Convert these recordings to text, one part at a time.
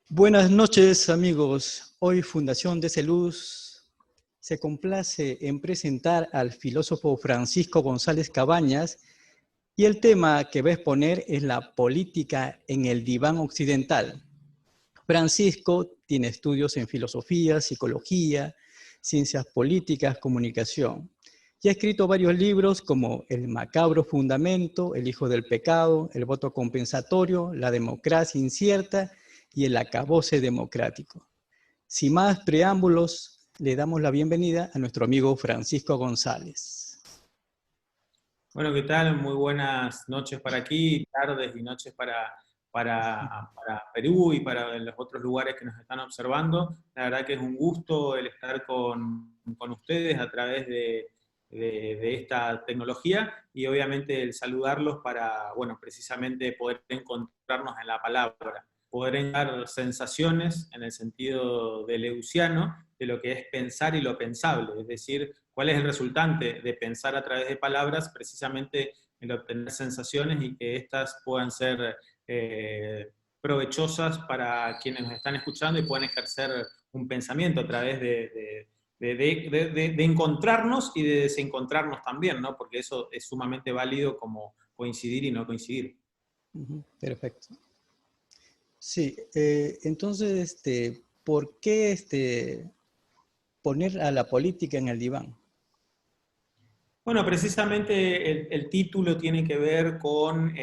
Buenas noches, amigos. Hoy Fundación DC Luz se complace en presentar al filósofo Francisco González Cabañas y el tema que va a exponer es la política en el diván occidental. Francisco tiene estudios en filosofía, psicología, ciencias políticas, comunicación y ha escrito varios libros como El macabro fundamento, El hijo del pecado, El voto compensatorio, La democracia incierta y El acabose democrático. Sin más preámbulos, le damos la bienvenida a nuestro amigo Francisco González. Bueno, ¿qué tal? Muy buenas noches para aquí, tardes y noches para Perú y para los otros lugares que nos están observando. La verdad que es un gusto el estar con ustedes a través de esta tecnología y obviamente el saludarlos para, bueno, precisamente poder encontrarnos en la palabra, poder dar sensaciones en el sentido de leuciano de lo que es pensar y lo pensable, es decir, cuál es el resultante de pensar a través de palabras, precisamente el obtener sensaciones y que éstas puedan ser provechosas para quienes nos están escuchando y puedan ejercer un pensamiento a través de encontrarnos y de desencontrarnos también, ¿no? Porque eso es sumamente válido como coincidir y no coincidir. Perfecto. Sí, entonces, ¿por qué poner a la política en el diván? Bueno, precisamente el título tiene que ver con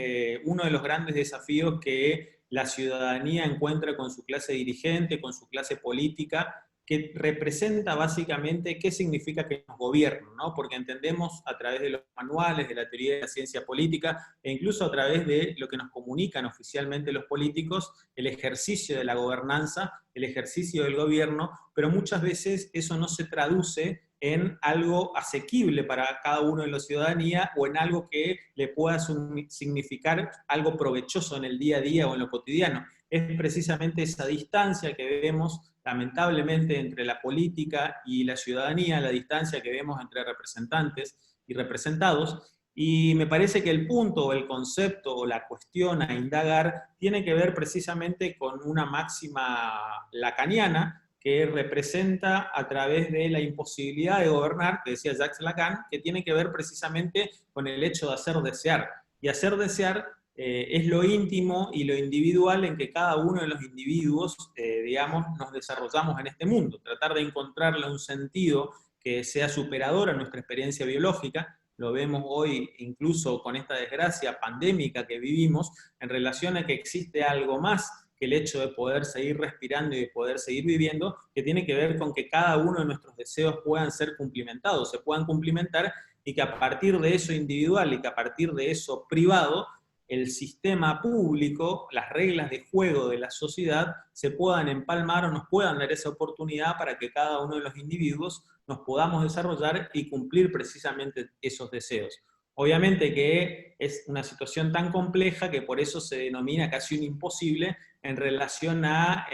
uno de los grandes desafíos que la ciudadanía encuentra con su clase dirigente, con su clase política, que representa básicamente qué significa que nos gobiernen, ¿no? Porque entendemos a través de los manuales, de la teoría de la ciencia política, e incluso a través de lo que nos comunican oficialmente los políticos, el ejercicio de la gobernanza, el ejercicio del gobierno, pero muchas veces eso no se traduce en algo asequible para cada uno de la ciudadanía o en algo que le pueda significar algo provechoso en el día a día o en lo cotidiano. Es precisamente esa distancia que vemos lamentablemente entre la política y la ciudadanía, la distancia que vemos entre representantes y representados, y me parece que el punto, el concepto o la cuestión a indagar tiene que ver precisamente con una máxima lacaniana que representa a través de la imposibilidad de gobernar, que decía Jacques Lacan, que tiene que ver precisamente con el hecho de hacer desear. Y hacer desear es lo íntimo y lo individual en que cada uno de los individuos, digamos, nos desarrollamos en este mundo. Tratar de encontrarle un sentido que sea superador a nuestra experiencia biológica. Lo vemos hoy incluso con esta desgracia pandémica que vivimos en relación a que existe algo más que el hecho de poder seguir respirando y de poder seguir viviendo, que tiene que ver con que cada uno de nuestros deseos puedan ser cumplimentados, se puedan cumplimentar y que a partir de eso individual y que a partir de eso privado, el sistema público, las reglas de juego de la sociedad se puedan empalmar o nos puedan dar esa oportunidad para que cada uno de los individuos nos podamos desarrollar y cumplir precisamente esos deseos. Obviamente que es una situación tan compleja que por eso se denomina casi un imposible en relación a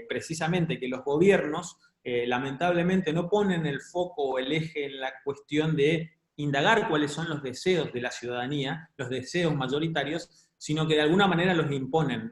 precisamente que los gobiernos lamentablemente no ponen el foco o el eje en la cuestión de indagar cuáles son los deseos de la ciudadanía, los deseos mayoritarios, sino que de alguna manera los imponen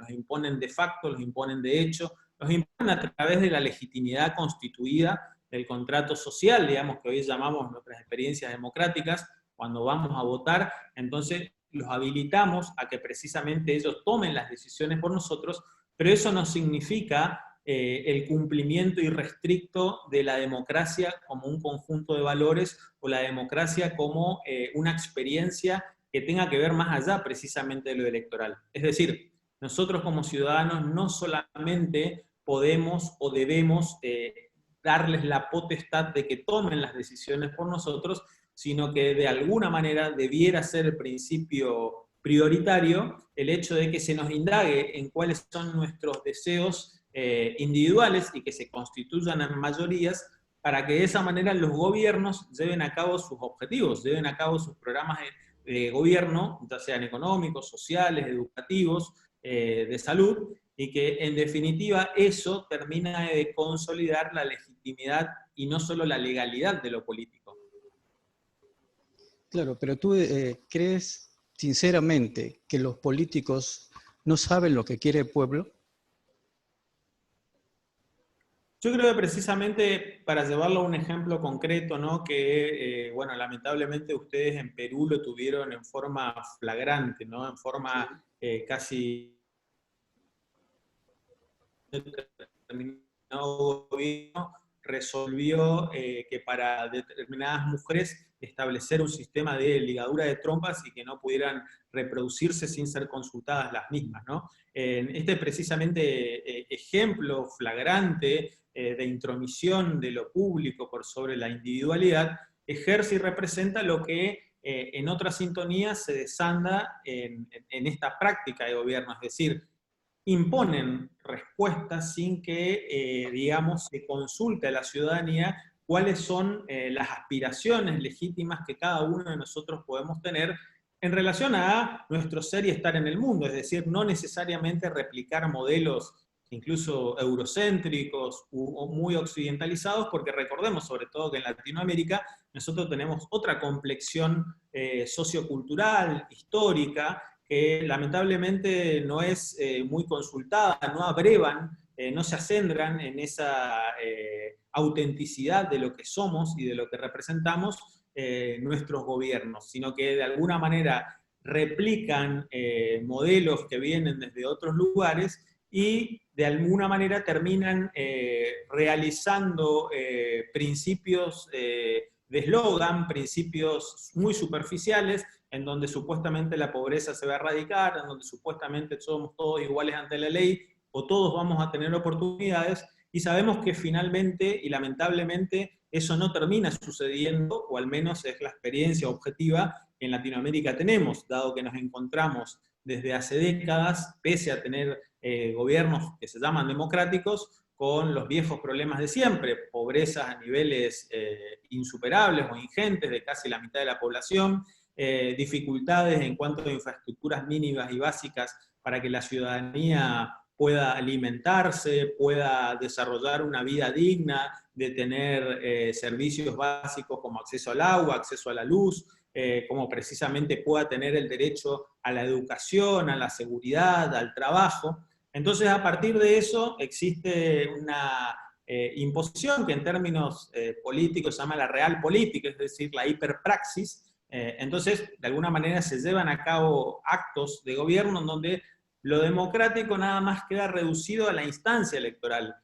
de facto, los imponen de hecho, los imponen a través de la legitimidad constituida del contrato social, digamos, que hoy llamamos nuestras experiencias democráticas, cuando vamos a votar, entonces los habilitamos a que precisamente ellos tomen las decisiones por nosotros, pero eso no significa el cumplimiento irrestricto de la democracia como un conjunto de valores o la democracia como una experiencia que tenga que ver más allá precisamente de lo electoral. Es decir, nosotros como ciudadanos no solamente podemos o debemos darles la potestad de que tomen las decisiones por nosotros, sino que de alguna manera debiera ser el principio prioritario el hecho de que se nos indague en cuáles son nuestros deseos individuales y que se constituyan en mayorías para que de esa manera los gobiernos lleven a cabo sus objetivos, lleven a cabo sus programas de gobierno, ya sean económicos, sociales, educativos, de salud, y que en definitiva eso termina de consolidar la legitimidad y no solo la legalidad de lo político. Claro, pero tú crees sinceramente que los políticos no saben lo que quiere el pueblo. Yo creo que precisamente para llevarlo a un ejemplo concreto, ¿no? Que, bueno, lamentablemente ustedes en Perú lo tuvieron en forma flagrante, ¿no? En forma casi determinado gobierno resolvió que para determinadas mujeres establecer un sistema de ligadura de trompas y que no pudieran reproducirse sin ser consultadas las mismas, ¿no? Este precisamente ejemplo flagrante de intromisión de lo público por sobre la individualidad ejerce y representa lo que en otras sintonías se desanda en esta práctica de gobierno, es decir, imponen respuestas sin que, digamos, se consulte a la ciudadanía cuáles son las aspiraciones legítimas que cada uno de nosotros podemos tener en relación a nuestro ser y estar en el mundo, es decir, no necesariamente replicar modelos incluso eurocéntricos o muy occidentalizados, porque recordemos sobre todo que en Latinoamérica nosotros tenemos otra complexión sociocultural, histórica, que lamentablemente no es muy consultada, no abrevan, no se acentran en esa autenticidad de lo que somos y de lo que representamos nuestros gobiernos, sino que de alguna manera replican modelos que vienen desde otros lugares y de alguna manera terminan realizando principios de eslogan, principios muy superficiales, en donde supuestamente la pobreza se va a erradicar, en donde supuestamente somos todos iguales ante la ley, o todos vamos a tener oportunidades, y sabemos que finalmente y lamentablemente eso no termina sucediendo, o al menos es la experiencia objetiva que en Latinoamérica tenemos, dado que nos encontramos desde hace décadas, pese a tener gobiernos que se llaman democráticos, con los viejos problemas de siempre, pobrezas a niveles insuperables o ingentes de casi la mitad de la población, dificultades en cuanto a infraestructuras mínimas y básicas para que la ciudadanía pueda alimentarse, pueda desarrollar una vida digna, de tener servicios básicos como acceso al agua, acceso a la luz, como precisamente pueda tener el derecho a la educación, a la seguridad, al trabajo. Entonces, a partir de eso existe una imposición que en términos políticos se llama la realpolitik, es decir, la hiperpraxis. Entonces, de alguna manera se llevan a cabo actos de gobierno en donde lo democrático nada más queda reducido a la instancia electoral,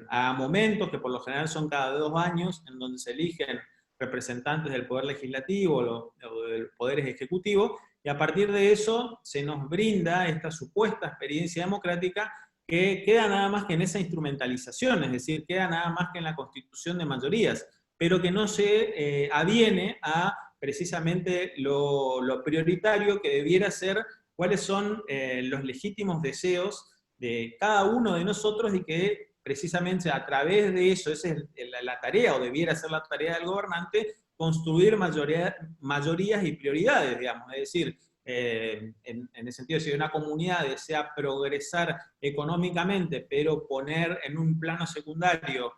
a momentos que por lo general son cada 2 años, en donde se eligen representantes del poder legislativo o del poder ejecutivo, y a partir de eso se nos brinda esta supuesta experiencia democrática que queda nada más que en esa instrumentalización, es decir, queda nada más que en la constitución de mayorías, pero que no se aviene a precisamente lo prioritario que debiera ser cuáles son los legítimos deseos de cada uno de nosotros y que precisamente a través de eso, esa es la tarea, o debiera ser la tarea del gobernante, construir mayorías y prioridades, digamos, es decir, en el sentido de si una comunidad desea progresar económicamente, pero poner en un plano secundario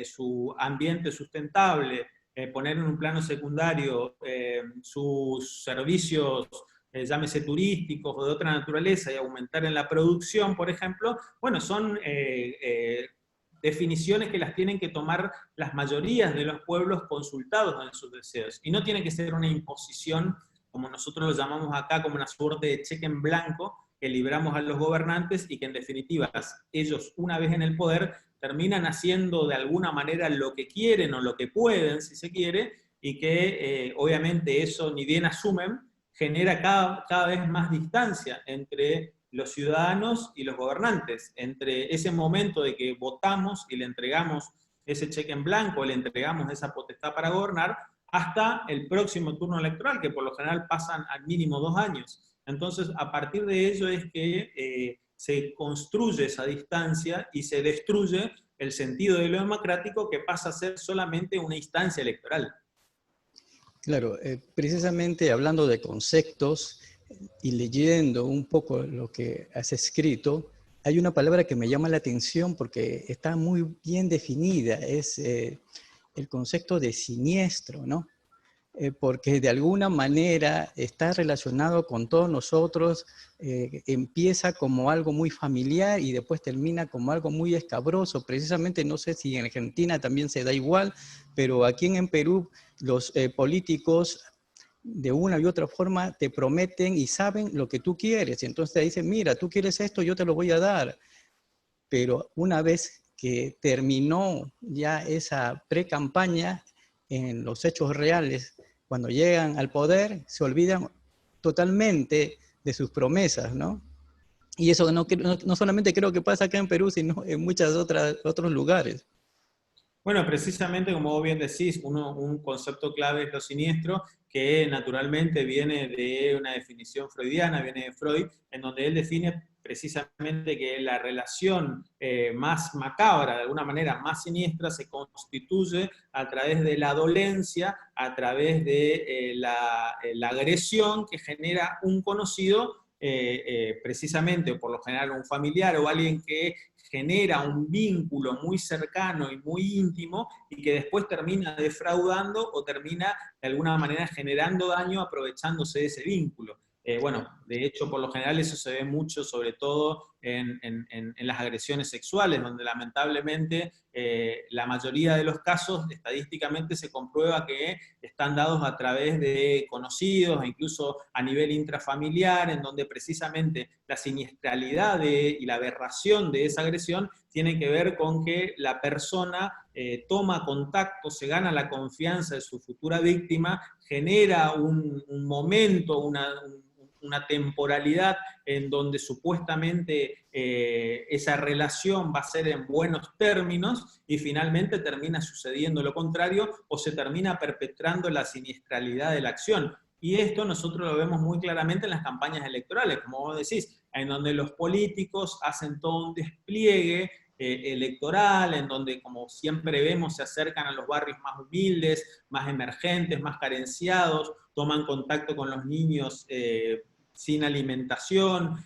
su ambiente sustentable, poner en un plano secundario sus servicios, llámese turísticos o de otra naturaleza, y aumentar en la producción, por ejemplo, bueno, son definiciones que las tienen que tomar las mayorías de los pueblos consultados en sus deseos. Y no tiene que ser una imposición, como nosotros lo llamamos acá, como una suerte de cheque en blanco que libramos a los gobernantes y que en definitiva ellos, una vez en el poder, terminan haciendo de alguna manera lo que quieren o lo que pueden, si se quiere, y que obviamente eso ni bien asumen, genera cada vez más distancia entre los ciudadanos y los gobernantes, entre ese momento de que votamos y le entregamos ese cheque en blanco, le entregamos esa potestad para gobernar, hasta el próximo turno electoral, que por lo general pasan al mínimo 2 años. Entonces, a partir de ello es que se construye esa distancia y se destruye el sentido de lo democrático, que pasa a ser solamente una instancia electoral. Claro, precisamente hablando de conceptos y leyendo un poco lo que has escrito, hay una palabra que me llama la atención porque está muy bien definida, es el concepto de siniestro, ¿no? porque de alguna manera está relacionado con todos nosotros, empieza como algo muy familiar y después termina como algo muy escabroso. Precisamente, no sé si en Argentina también se da igual, pero aquí en Perú los políticos de una y otra forma te prometen y saben lo que tú quieres. Entonces te dicen, mira, tú quieres esto, yo te lo voy a dar. Pero una vez que terminó ya esa pre-campaña, en los hechos reales, cuando llegan al poder, se olvidan totalmente de sus promesas, ¿no? Y eso no solamente creo que pasa acá en Perú, sino en muchos otros lugares. Bueno, precisamente como vos bien decís, un concepto clave es lo siniestro, que naturalmente viene de una definición freudiana, viene de Freud, en donde él define precisamente que la relación más macabra, de alguna manera más siniestra, se constituye a través de la dolencia, a través de la agresión que genera un conocido, precisamente, o por lo general un familiar o alguien que genera un vínculo muy cercano y muy íntimo y que después termina defraudando o termina de alguna manera generando daño aprovechándose de ese vínculo. Bueno, de hecho, por lo general eso se ve mucho, sobre todo en las agresiones sexuales, donde lamentablemente la mayoría de los casos estadísticamente se comprueba que están dados a través de conocidos, e incluso a nivel intrafamiliar, en donde precisamente la siniestralidad y la aberración de esa agresión tiene que ver con que la persona toma contacto, se gana la confianza de su futura víctima, genera un momento, una temporalidad en donde supuestamente esa relación va a ser en buenos términos y finalmente termina sucediendo lo contrario o se termina perpetrando la siniestralidad de la acción. Y esto nosotros lo vemos muy claramente en las campañas electorales, como vos decís, en donde los políticos hacen todo un despliegue electoral, en donde, como siempre vemos, se acercan a los barrios más humildes, más emergentes, más carenciados, toman contacto con los niños sin alimentación,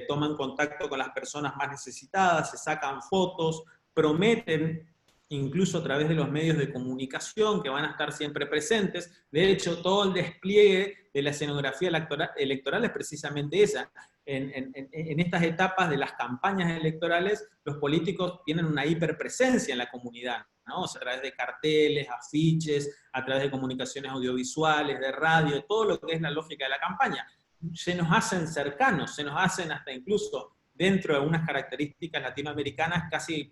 toman contacto con las personas más necesitadas, se sacan fotos, prometen incluso a través de los medios de comunicación que van a estar siempre presentes. De hecho, todo el despliegue de la escenografía electoral es precisamente esa. En estas etapas de las campañas electorales, los políticos tienen una hiperpresencia en la comunidad, ¿no? O sea, a través de carteles, afiches, a través de comunicaciones audiovisuales, de radio, todo lo que es la lógica de la campaña. Se nos hacen cercanos, se nos hacen hasta incluso dentro de unas características latinoamericanas casi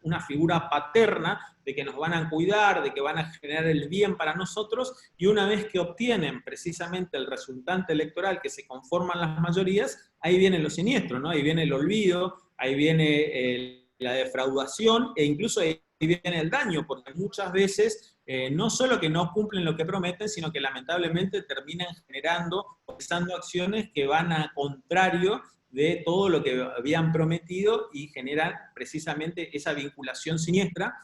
una figura paterna de que nos van a cuidar, de que van a generar el bien para nosotros, y una vez que obtienen precisamente el resultante electoral, que se conforman las mayorías, ahí viene lo siniestro, ¿no? Ahí viene el olvido, ahí viene la defraudación, e incluso ahí viene el daño, porque muchas veces no solo que no cumplen lo que prometen, sino que lamentablemente terminan generando o realizando acciones que van a contrario de todo lo que habían prometido y generan precisamente esa vinculación siniestra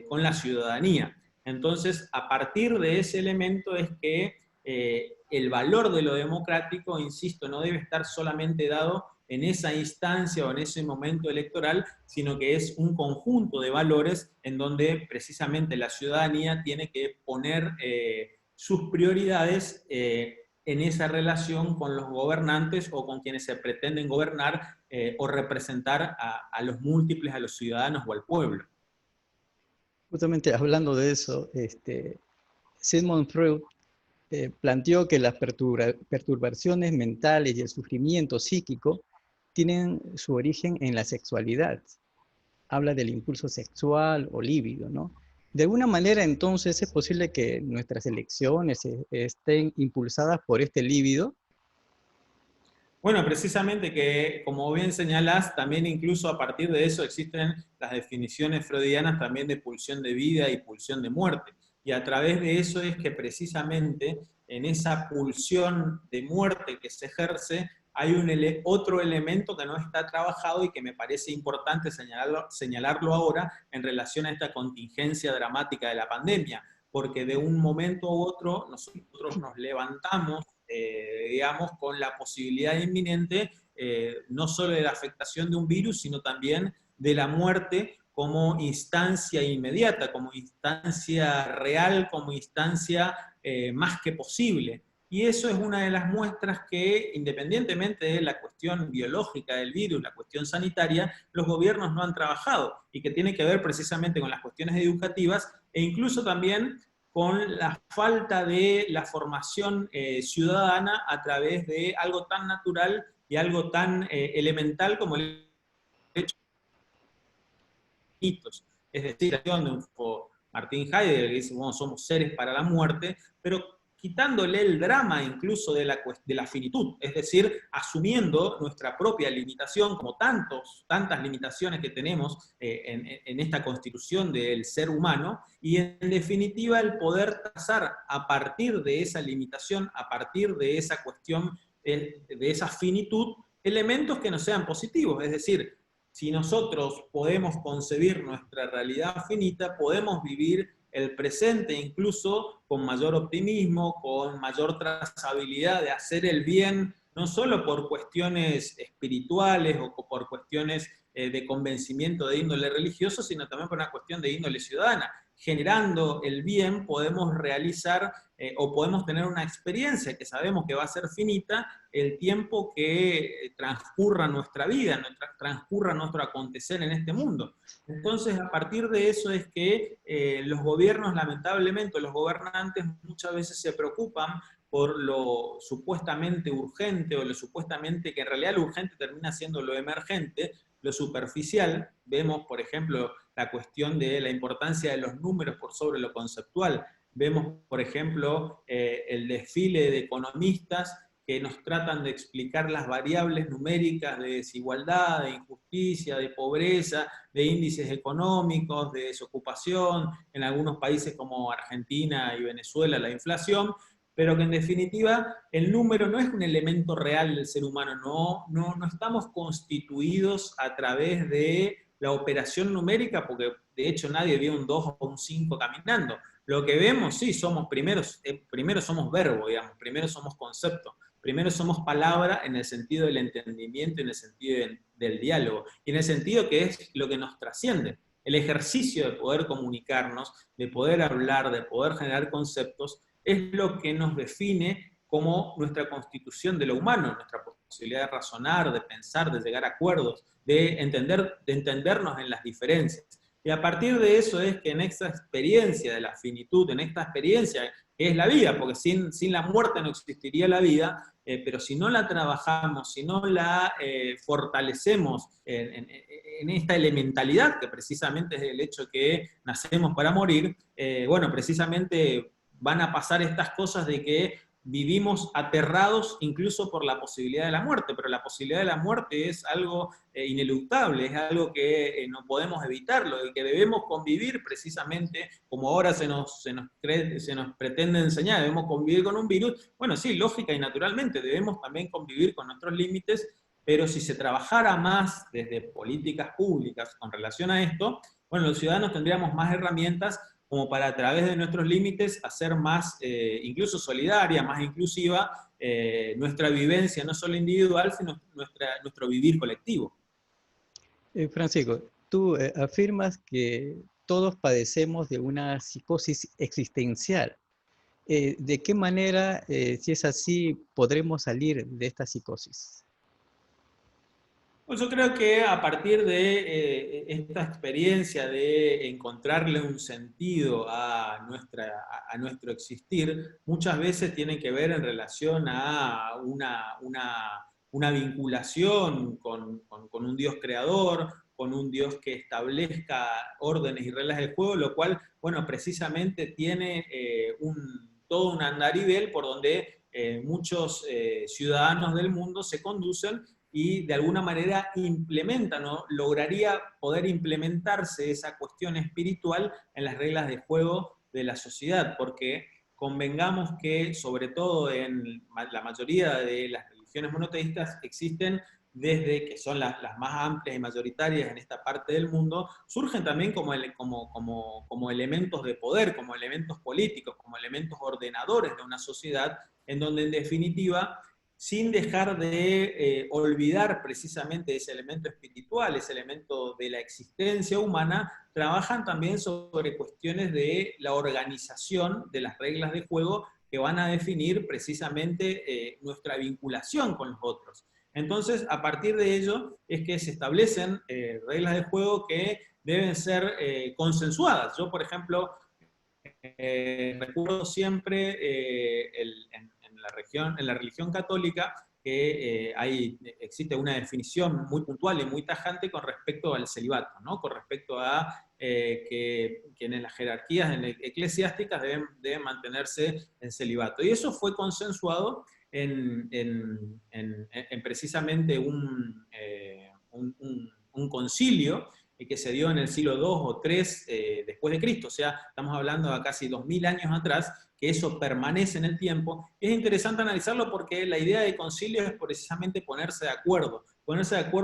con la ciudadanía. Entonces, a partir de ese elemento es que el valor de lo democrático, insisto, no debe estar solamente dado en esa instancia o en ese momento electoral, sino que es un conjunto de valores en donde precisamente la ciudadanía tiene que poner sus prioridades en esa relación con los gobernantes o con quienes se pretenden gobernar o representar a los múltiples, a los ciudadanos o al pueblo. Justamente hablando de eso, Sigmund Freud planteó que las perturbaciones mentales y el sufrimiento psíquico tienen su origen en la sexualidad. Habla del impulso sexual o líbido, ¿no? De alguna manera, entonces, es posible que nuestras elecciones estén impulsadas por este líbido. Bueno, precisamente que, como bien señalás, también incluso a partir de eso existen las definiciones freudianas también de pulsión de vida y pulsión de muerte. Y a través de eso es que precisamente en esa pulsión de muerte que se ejerce hay otro elemento que no está trabajado y que me parece importante señalarlo ahora en relación a esta contingencia dramática de la pandemia, porque de un momento u otro nosotros nos levantamos digamos, con la posibilidad inminente no solo de la afectación de un virus, sino también de la muerte como instancia inmediata, como instancia real, como instancia más que posible. Y eso es una de las muestras que, independientemente de la cuestión biológica del virus, la cuestión sanitaria, los gobiernos no han trabajado, y que tiene que ver precisamente con las cuestiones educativas, e incluso también con la falta de la formación ciudadana a través de algo tan natural y algo tan elemental como el hecho de mitos. Es decir, donde Martín Heidegger dice, bueno, somos seres para la muerte, pero quitándole el drama incluso de la finitud, es decir, asumiendo nuestra propia limitación, como tantas limitaciones que tenemos en esta constitución del ser humano, y en definitiva el poder trazar a partir de esa limitación, a partir de esa cuestión, de esa finitud, elementos que no sean positivos, es decir, si nosotros podemos concebir nuestra realidad finita, podemos vivir el presente incluso con mayor optimismo, con mayor trazabilidad de hacer el bien, no solo por cuestiones espirituales o por cuestiones de convencimiento de índole religioso, sino también por una cuestión de índole ciudadana. Generando el bien podemos realizar o podemos tener una experiencia que sabemos que va a ser finita el tiempo que transcurra nuestra vida, transcurra nuestro acontecer en este mundo. Entonces, a partir de eso es que los gobiernos, lamentablemente, los gobernantes muchas veces se preocupan por lo supuestamente urgente, o lo supuestamente, que en realidad lo urgente termina siendo lo emergente, lo superficial. Vemos, por ejemplo, la cuestión de la importancia de los números por sobre lo conceptual. Vemos, por ejemplo, el desfile de economistas que nos tratan de explicar las variables numéricas de desigualdad, de injusticia, de pobreza, de índices económicos, de desocupación, en algunos países como Argentina y Venezuela la inflación, pero que en definitiva el número no es un elemento real del ser humano, no estamos constituidos a través de la operación numérica, porque de hecho nadie ve un 2 o un 5 caminando. Lo que vemos, sí, primero somos verbo, digamos, primero somos concepto, primero somos palabra en el sentido del entendimiento, en el sentido del diálogo, y en el sentido que es lo que nos trasciende. El ejercicio de poder comunicarnos, de poder hablar, de poder generar conceptos, es lo que nos define como nuestra constitución de lo humano, nuestra posibilidad de razonar, de pensar, de llegar a acuerdos, de entendernos en las diferencias. Y a partir de eso es que en esta experiencia de la finitud, en esta experiencia que es la vida, porque sin la muerte no existiría la vida, pero si no la trabajamos, si no la fortalecemos en esta elementalidad, que precisamente es el hecho que nacemos para morir, bueno, precisamente van a pasar estas cosas de que vivimos aterrados incluso por la posibilidad de la muerte, pero la posibilidad de la muerte es algo ineluctable, es algo que no podemos evitarlo, y que debemos convivir precisamente, como ahora se nos pretende enseñar, debemos convivir con un virus. Bueno, sí, lógica y naturalmente, debemos también convivir con nuestros límites, pero si se trabajara más desde políticas públicas con relación a esto, bueno, los ciudadanos tendríamos más herramientas como para, a través de nuestros límites, hacer más, incluso solidaria, más inclusiva, nuestra vivencia, no solo individual, sino nuestro vivir colectivo. Francisco, tú afirmas que todos padecemos de una psicosis existencial. ¿De qué manera, si es así, podremos salir de esta psicosis? Pues yo creo que a partir de esta experiencia de encontrarle un sentido a nuestro existir, muchas veces tiene que ver en relación a una vinculación con un Dios creador, con un Dios que establezca órdenes y reglas del juego, lo cual, bueno, precisamente tiene todo un andarivel por donde muchos ciudadanos del mundo se conducen y de alguna manera implementa, ¿no? Lograría poder implementarse esa cuestión espiritual en las reglas de juego de la sociedad, porque convengamos que, sobre todo en la mayoría de las religiones monoteístas, existen, desde que son las más amplias y mayoritarias en esta parte del mundo, surgen también como elementos de poder, como elementos políticos, como elementos ordenadores de una sociedad, en donde en definitiva sin dejar de olvidar precisamente ese elemento espiritual, ese elemento de la existencia humana, trabajan también sobre cuestiones de la organización de las reglas de juego que van a definir precisamente nuestra vinculación con los otros. Entonces, a partir de ello es que se establecen reglas de juego que deben ser consensuadas. Yo, por ejemplo, recuerdo siempre en la religión católica que existe una definición muy puntual y muy tajante con respecto al celibato, ¿no? Con respecto a que en las jerarquías eclesiásticas deben mantenerse en celibato. Y eso fue consensuado en precisamente un concilio que se dio en el siglo II o III después de Cristo, o sea, estamos hablando de casi 2000 años atrás, que eso permanece en el tiempo. Es interesante analizarlo porque la idea de concilio es precisamente ponerse de acuerdo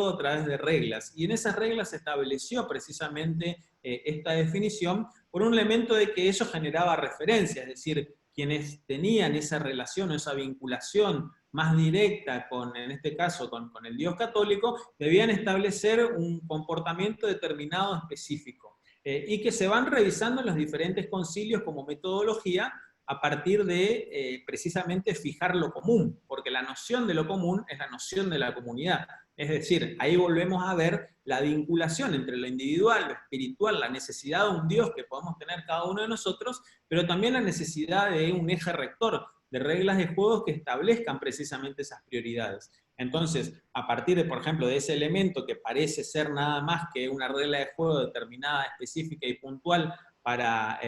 a través de reglas, y en esas reglas se estableció precisamente esta definición por un elemento de que eso generaba referencia, es decir, quienes tenían esa relación o esa vinculación más directa en este caso, con el Dios católico, debían establecer un comportamiento determinado específico, y que se van revisando en los diferentes concilios como metodología a partir de precisamente fijar lo común, porque la noción de lo común es la noción de la comunidad. Es decir, ahí volvemos a ver la vinculación entre lo individual, lo espiritual, la necesidad de un Dios que podemos tener cada uno de nosotros, pero también la necesidad de un eje rector, de reglas de juegos que establezcan precisamente esas prioridades. Entonces, a partir de, por ejemplo, de ese elemento que parece ser nada más que una regla de juego determinada, específica y puntual para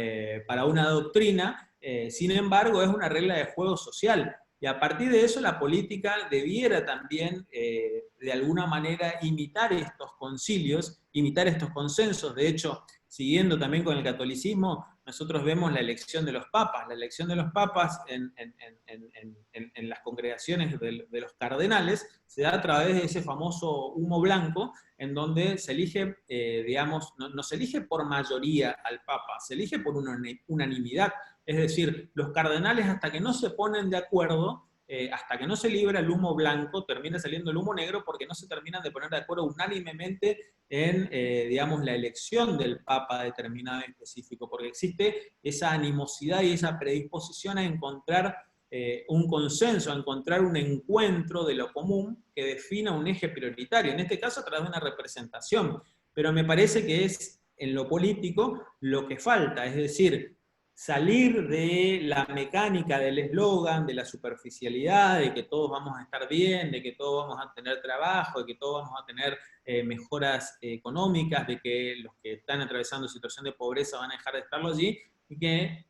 una doctrina, sin embargo, es una regla de juego social. Y a partir de eso, la política debiera también, de alguna manera, imitar estos concilios, imitar estos consensos. De hecho, siguiendo también con el catolicismo, nosotros vemos la elección de los papas. La elección de los papas en las congregaciones de los cardenales se da a través de ese famoso humo blanco, en donde se elige, digamos, no se elige por mayoría al papa, se elige por unanimidad. Es decir, los cardenales, hasta que no se ponen de acuerdo, hasta que no se libra el humo blanco, termina saliendo el humo negro, porque no se terminan de poner de acuerdo unánimemente en, digamos, la elección del papa determinado y específico, porque existe esa animosidad y esa predisposición a encontrar un consenso, a encontrar un encuentro de lo común que defina un eje prioritario, en este caso a través de una representación. Pero me parece que es en lo político lo que falta, es decir, salir de la mecánica del eslogan, de la superficialidad, de que todos vamos a estar bien, de que todos vamos a tener trabajo, de que todos vamos a tener mejoras económicas, de que los que están atravesando situación de pobreza van a dejar de estarlo allí, y que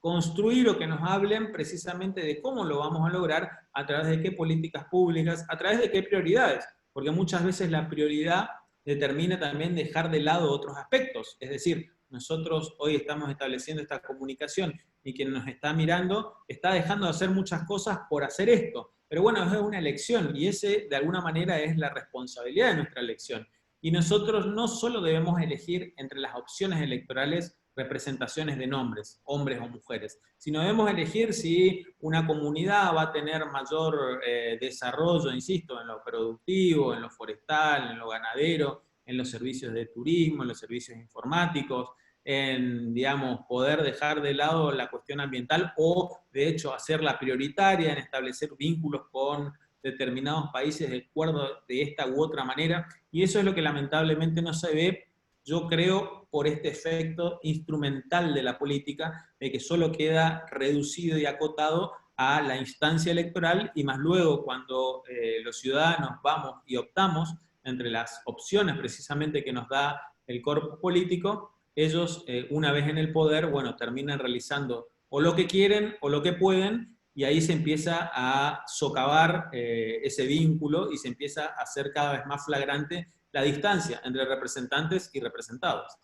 construir o que nos hablen precisamente de cómo lo vamos a lograr, a través de qué políticas públicas, a través de qué prioridades, porque muchas veces la prioridad determina también dejar de lado otros aspectos, es decir, nosotros hoy estamos estableciendo esta comunicación y quien nos está mirando está dejando de hacer muchas cosas por hacer esto. Pero bueno, es una elección y ese de alguna manera es la responsabilidad de nuestra elección. Y nosotros no solo debemos elegir entre las opciones electorales representaciones de nombres, hombres o mujeres, sino debemos elegir si una comunidad va a tener mayor desarrollo, insisto, en lo productivo, en lo forestal, en lo ganadero, en los servicios de turismo, en los servicios informáticos, en, digamos, poder dejar de lado la cuestión ambiental o, de hecho, hacerla prioritaria en establecer vínculos con determinados países de acuerdo de esta u otra manera, y eso es lo que lamentablemente no se ve, yo creo, por este efecto instrumental de la política, de que solo queda reducido y acotado a la instancia electoral, y más luego cuando los ciudadanos vamos y optamos entre las opciones precisamente que nos da el cuerpo político, ellos, una vez en el poder, bueno, terminan realizando o lo que quieren o lo que pueden, y ahí se empieza a socavar ese vínculo y se empieza a hacer cada vez más flagrante la distancia entre representantes y representados.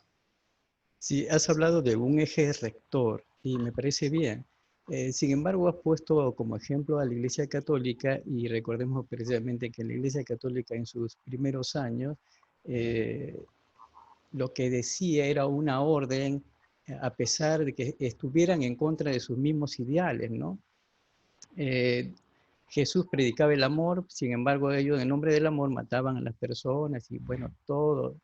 Sí, has hablado de un eje rector y me parece bien. Sin embargo, has puesto como ejemplo a la Iglesia Católica y recordemos precisamente que la Iglesia Católica en sus primeros años eh, lo que decía era una orden a pesar de que estuvieran en contra de sus mismos ideales, ¿no? Eh, Jesús predicaba el amor, sin embargo ellos en nombre del amor mataban a las personas y bueno, todo.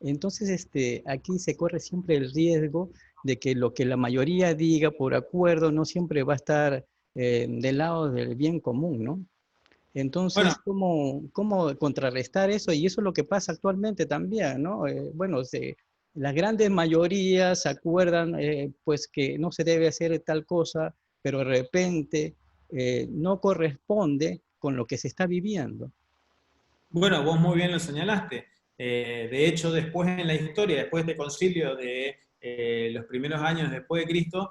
Entonces, aquí se corre siempre el riesgo de que lo que la mayoría diga por acuerdo no siempre va a estar del lado del bien común, ¿no? Bueno, Entonces, ¿cómo contrarrestar eso? Y eso es lo que pasa actualmente también, ¿no? Bueno, las grandes mayorías se acuerdan, pues, que no se debe hacer tal cosa, pero de repente no corresponde con lo que se está viviendo. bueno, vos muy bien lo señalaste. De hecho, después en la historia, después de este concilio de los primeros años después de Cristo,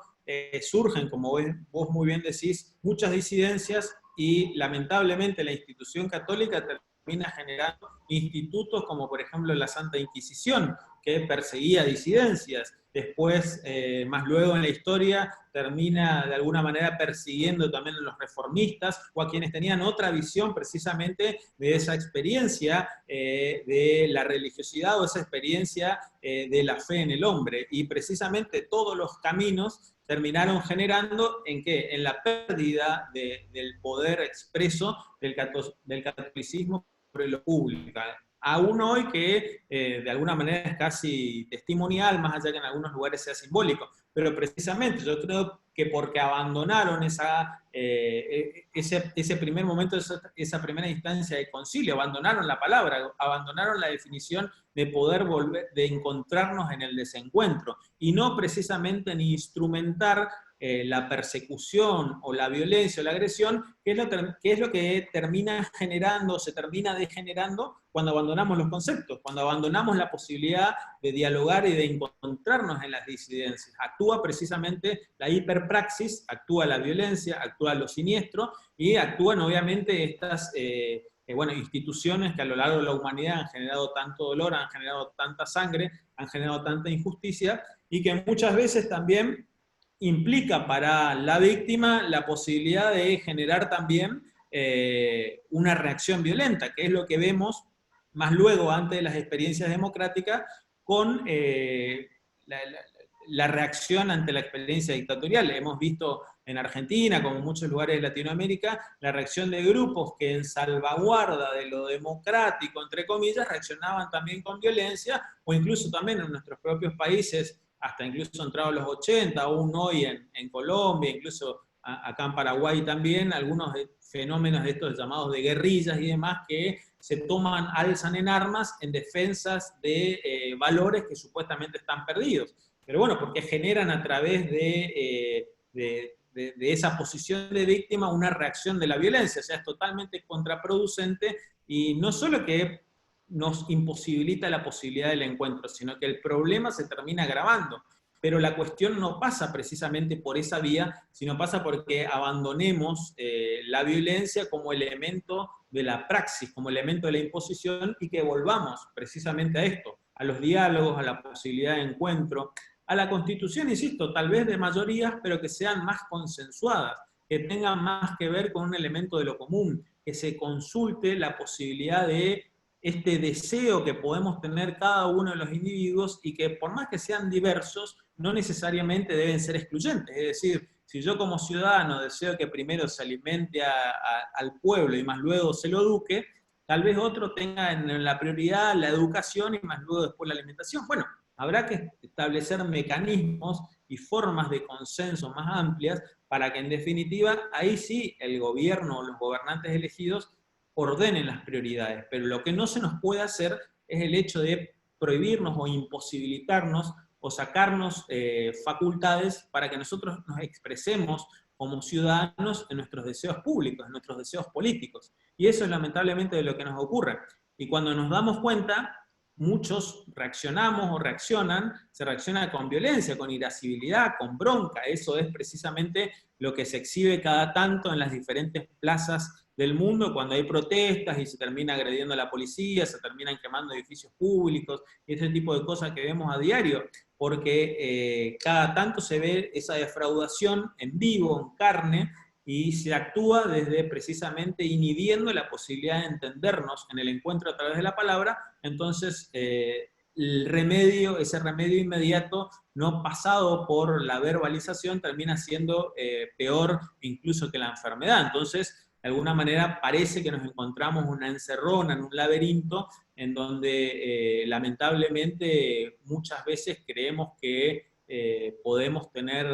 surgen, como vos muy bien decís, muchas disidencias y lamentablemente la institución católica termina generando institutos como por ejemplo la Santa Inquisición, que perseguía disidencias. Después, más luego en la historia, termina de alguna manera persiguiendo también a los reformistas o a quienes tenían otra visión precisamente de esa experiencia de la religiosidad o esa experiencia de la fe en el hombre. Y precisamente todos los caminos terminaron generando en qué? En la pérdida del poder expreso del catolicismo sobre lo público. Aún hoy que de alguna manera es casi testimonial, más allá que en algunos lugares sea simbólico, pero precisamente yo creo que porque abandonaron ese primer momento, esa primera instancia de concilio, abandonaron la palabra, abandonaron la definición de poder volver, de encontrarnos en el desencuentro, y no precisamente en instrumentar la persecución o la violencia o la agresión, que es lo que termina generando, se termina degenerando cuando abandonamos los conceptos, cuando abandonamos la posibilidad de dialogar y de encontrarnos en las disidencias. Actúa precisamente la hiperpraxis, actúa la violencia, actúa lo siniestro y actúan obviamente estas bueno, instituciones que a lo largo de la humanidad han generado tanto dolor, han generado tanta sangre, han generado tanta injusticia y que muchas veces también implica para la víctima la posibilidad de generar también una reacción violenta, que es lo que vemos más luego, antes de las experiencias democráticas, con la reacción ante la experiencia dictatorial. Hemos visto en Argentina, como en muchos lugares de Latinoamérica, la reacción de grupos que en salvaguarda de lo democrático, entre comillas, reaccionaban también con violencia, o incluso también en nuestros propios países, hasta incluso entrados los 80, aún hoy en Colombia, incluso acá en Paraguay también, algunos fenómenos de estos llamados de guerrillas y demás que se toman, alzan en armas en defensas de valores que supuestamente están perdidos. Pero bueno, porque generan a través de esa posición de víctima una reacción de la violencia, o sea, es totalmente contraproducente y no solo que nos imposibilita la posibilidad del encuentro, sino que el problema se termina agravando. Pero la cuestión no pasa precisamente por esa vía, sino pasa porque abandonemos la violencia como elemento de la praxis, como elemento de la imposición, y que volvamos precisamente a esto, a los diálogos, a la posibilidad de encuentro, a la constitución, insisto, tal vez de mayorías, pero que sean más consensuadas, que tengan más que ver con un elemento de lo común, que se consulte la posibilidad de este deseo que podemos tener cada uno de los individuos y que por más que sean diversos, no necesariamente deben ser excluyentes. Es decir, si yo como ciudadano deseo que primero se alimente al pueblo y más luego se lo eduque, tal vez otro tenga en la prioridad la educación y más luego después la alimentación. Bueno, habrá que establecer mecanismos y formas de consenso más amplias para que en definitiva ahí sí el gobierno o los gobernantes elegidos ordenen las prioridades, pero lo que no se nos puede hacer es el hecho de prohibirnos o imposibilitarnos o sacarnos facultades para que nosotros nos expresemos como ciudadanos en nuestros deseos públicos, en nuestros deseos políticos. Y eso es lamentablemente de lo que nos ocurre. Y cuando nos damos cuenta, muchos reaccionamos o reaccionan, se reacciona con violencia, con irascibilidad, con bronca. Eso es precisamente lo que se exhibe cada tanto en las diferentes plazas del mundo cuando hay protestas y se termina agrediendo a la policía, se terminan quemando edificios públicos, y ese tipo de cosas que vemos a diario, porque cada tanto se ve esa defraudación en vivo, en carne, y se actúa desde precisamente inhibiendo la posibilidad de entendernos en el encuentro a través de la palabra. Entonces el remedio, ese remedio inmediato, no pasado por la verbalización, termina siendo peor incluso que la enfermedad. Entonces de alguna manera parece que nos encontramos una encerrona, en un laberinto, en donde lamentablemente muchas veces creemos que podemos tener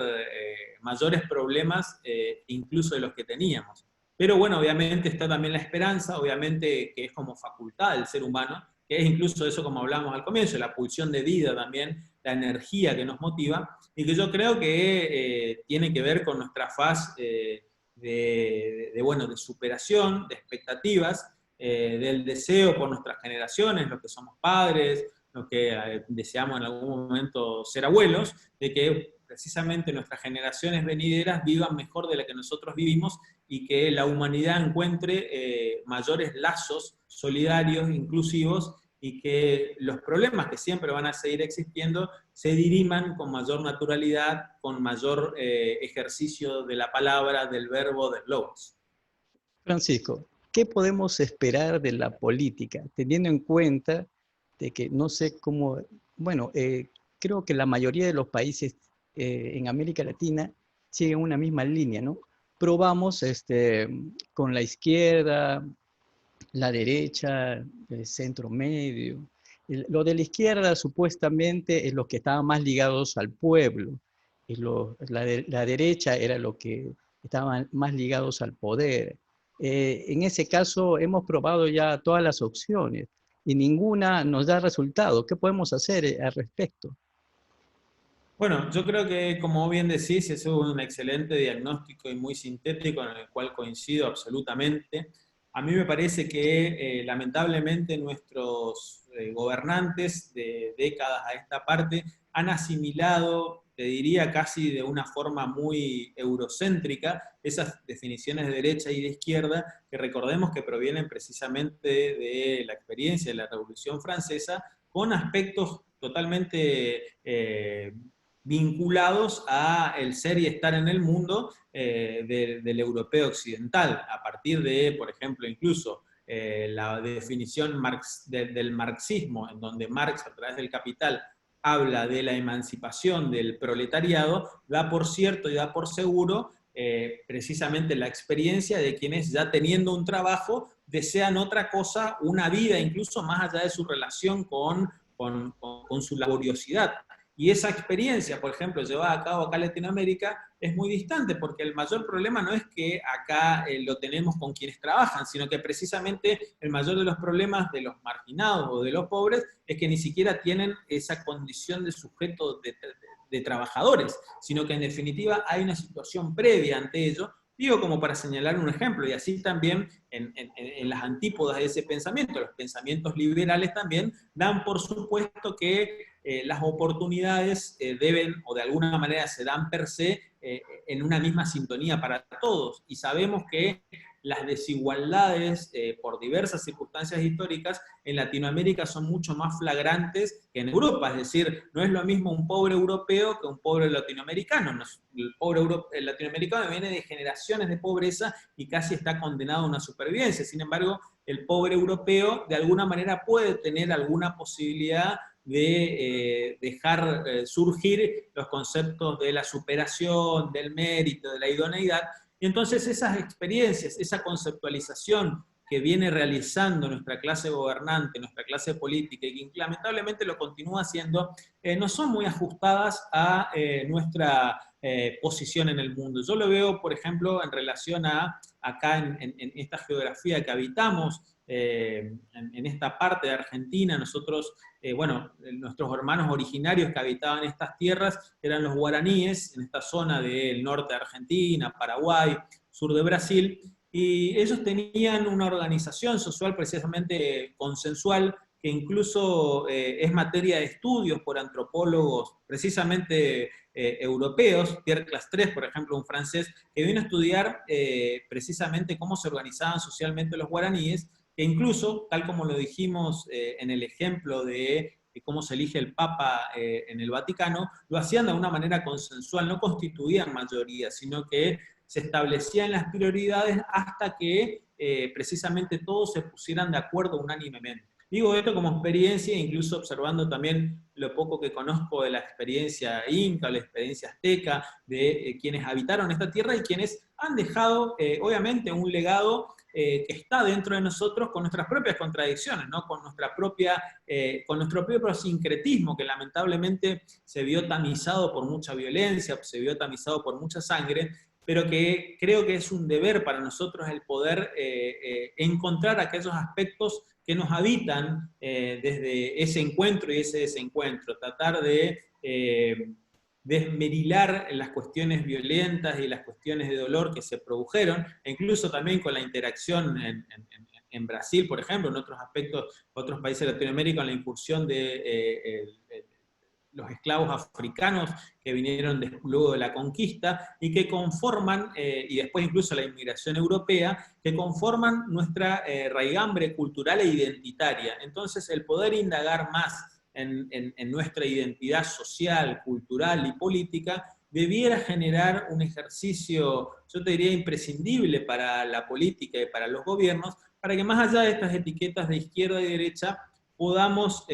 mayores problemas incluso de los que teníamos. Pero bueno, obviamente está también la esperanza, obviamente que es como facultad del ser humano, que es incluso eso como hablamos al comienzo, la pulsión de vida también, la energía que nos motiva, y que yo creo que tiene que ver con nuestra faz bueno, de superación, de expectativas, del deseo por nuestras generaciones, los que somos padres, los que deseamos en algún momento ser abuelos, de que precisamente nuestras generaciones venideras vivan mejor de la que nosotros vivimos y que la humanidad encuentre mayores lazos solidarios, inclusivos, y que los problemas que siempre van a seguir existiendo se diriman con mayor naturalidad, con mayor ejercicio de la palabra, del verbo, del logos. Francisco, ¿qué podemos esperar de la política, teniendo en cuenta de que no sé cómo, bueno, creo que la mayoría de los países en América Latina siguen una misma línea, ¿no? Probamos con la izquierda, la derecha, el centro medio. Lo de la izquierda supuestamente es los que estaban más ligados al pueblo, y la derecha era lo que estaban más ligados al poder. En ese caso hemos probado ya todas las opciones y ninguna nos da resultado. ¿Qué podemos hacer al respecto? Bueno, yo creo que, como bien decís, es un excelente diagnóstico y muy sintético en el cual coincido absolutamente. A mí me parece que lamentablemente nuestros gobernantes de décadas a esta parte han asimilado, te diría casi de una forma muy eurocéntrica, esas definiciones de derecha y de izquierda, que recordemos que provienen precisamente de la experiencia de la Revolución Francesa, con aspectos totalmente vinculados a el ser y estar en el mundo del europeo occidental, a partir de, por ejemplo, incluso la definición del marxismo, en donde Marx, a través del Capital, habla de la emancipación del proletariado, da por cierto y da por seguro precisamente la experiencia de quienes ya teniendo un trabajo desean otra cosa, una vida incluso más allá de su relación con su laboriosidad. Y esa experiencia, por ejemplo, llevada a cabo acá en Latinoamérica, es muy distante, porque el mayor problema no es que acá lo tenemos con quienes trabajan, sino que precisamente el mayor de los problemas de los marginados o de los pobres es que ni siquiera tienen esa condición de sujeto de trabajadores, sino que en definitiva hay una situación previa ante ello. Digo como para señalar un ejemplo, y así también en las antípodas de ese pensamiento, los pensamientos liberales también dan por supuesto que las oportunidades deben, o de alguna manera se dan per se, en una misma sintonía para todos. Y sabemos que las desigualdades por diversas circunstancias históricas en Latinoamérica son mucho más flagrantes que en Europa. Es decir, no es lo mismo un pobre europeo que un pobre latinoamericano. El pobre latinoamericano viene de generaciones de pobreza y casi está condenado a una supervivencia. Sin embargo, el pobre europeo de alguna manera puede tener alguna posibilidad de dejar surgir los conceptos de la superación, del mérito, de la idoneidad. Y entonces esas experiencias, esa conceptualización que viene realizando nuestra clase gobernante, nuestra clase política, y que lamentablemente lo continúa haciendo, no son muy ajustadas a nuestra posición en el mundo. Yo lo veo, por ejemplo, en relación a acá en esta geografía que habitamos, en esta parte de Argentina. Nosotros, bueno, nuestros hermanos originarios que habitaban estas tierras eran los guaraníes, en esta zona del norte de Argentina, Paraguay, sur de Brasil, y ellos tenían una organización social precisamente consensual, que incluso es materia de estudios por antropólogos precisamente europeos. Pierre Clastres, por ejemplo, un francés, que vino a estudiar precisamente cómo se organizaban socialmente los guaraníes, que incluso, tal como lo dijimos en el ejemplo de cómo se elige el Papa en el Vaticano, lo hacían de una manera consensual, no constituían mayoría, sino que se establecían las prioridades hasta que precisamente todos se pusieran de acuerdo unánimemente. Digo esto como experiencia, incluso observando también lo poco que conozco de la experiencia inca, la experiencia azteca, de quienes habitaron esta tierra y quienes han dejado, obviamente, un legado que está dentro de nosotros con nuestras propias contradicciones, ¿no? Con nuestro propio sincretismo, que lamentablemente se vio tamizado por mucha violencia, se vio tamizado por mucha sangre, pero que creo que es un deber para nosotros el poder encontrar aquellos aspectos que nos habitan desde ese encuentro y ese desencuentro, tratar de desmerilar las cuestiones violentas y las cuestiones de dolor que se produjeron, e incluso también con la interacción en Brasil, por ejemplo, en otros aspectos, otros países de Latinoamérica, en la incursión de los esclavos africanos que vinieron luego de la conquista y que conforman, y después incluso la inmigración europea, que conforman nuestra raigambre cultural e identitaria. Entonces, el poder indagar más en nuestra identidad social, cultural y política debiera generar un ejercicio, yo te diría, imprescindible para la política y para los gobiernos, para que más allá de estas etiquetas de izquierda y derecha, podamos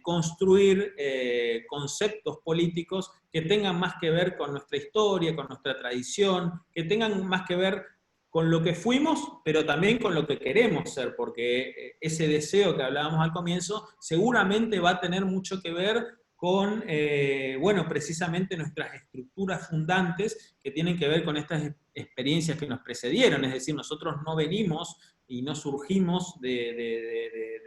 construir conceptos políticos que tengan más que ver con nuestra historia, con nuestra tradición, que tengan más que ver con lo que fuimos, pero también con lo que queremos ser, porque ese deseo que hablábamos al comienzo seguramente va a tener mucho que ver con, bueno, precisamente nuestras estructuras fundantes que tienen que ver con estas experiencias que nos precedieron, es decir, nosotros no venimos y no surgimos de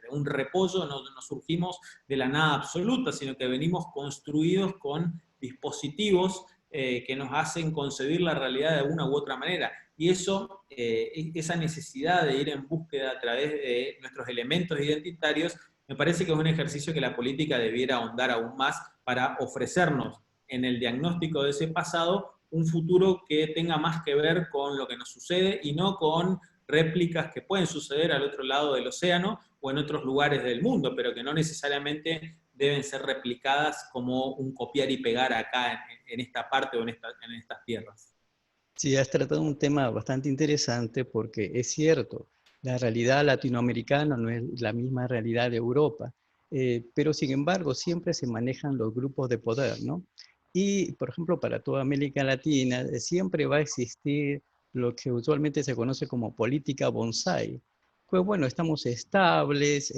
un repollo, no surgimos de la nada absoluta, sino que venimos construidos con dispositivos que nos hacen concebir la realidad de una u otra manera. Y eso, esa necesidad de ir en búsqueda a través de nuestros elementos identitarios, me parece que es un ejercicio que la política debiera ahondar aún más para ofrecernos en el diagnóstico de ese pasado un futuro que tenga más que ver con lo que nos sucede y no con réplicas que pueden suceder al otro lado del océano o en otros lugares del mundo, pero que no necesariamente deben ser replicadas como un copiar y pegar acá en esta parte o en estas tierras. Sí, has tratado un tema bastante interesante porque es cierto, la realidad latinoamericana no es la misma realidad de Europa, pero sin embargo siempre se manejan los grupos de poder, ¿no? Y, por ejemplo, para toda América Latina siempre va a existir lo que usualmente se conoce como política bonsai. Pues bueno, estamos estables,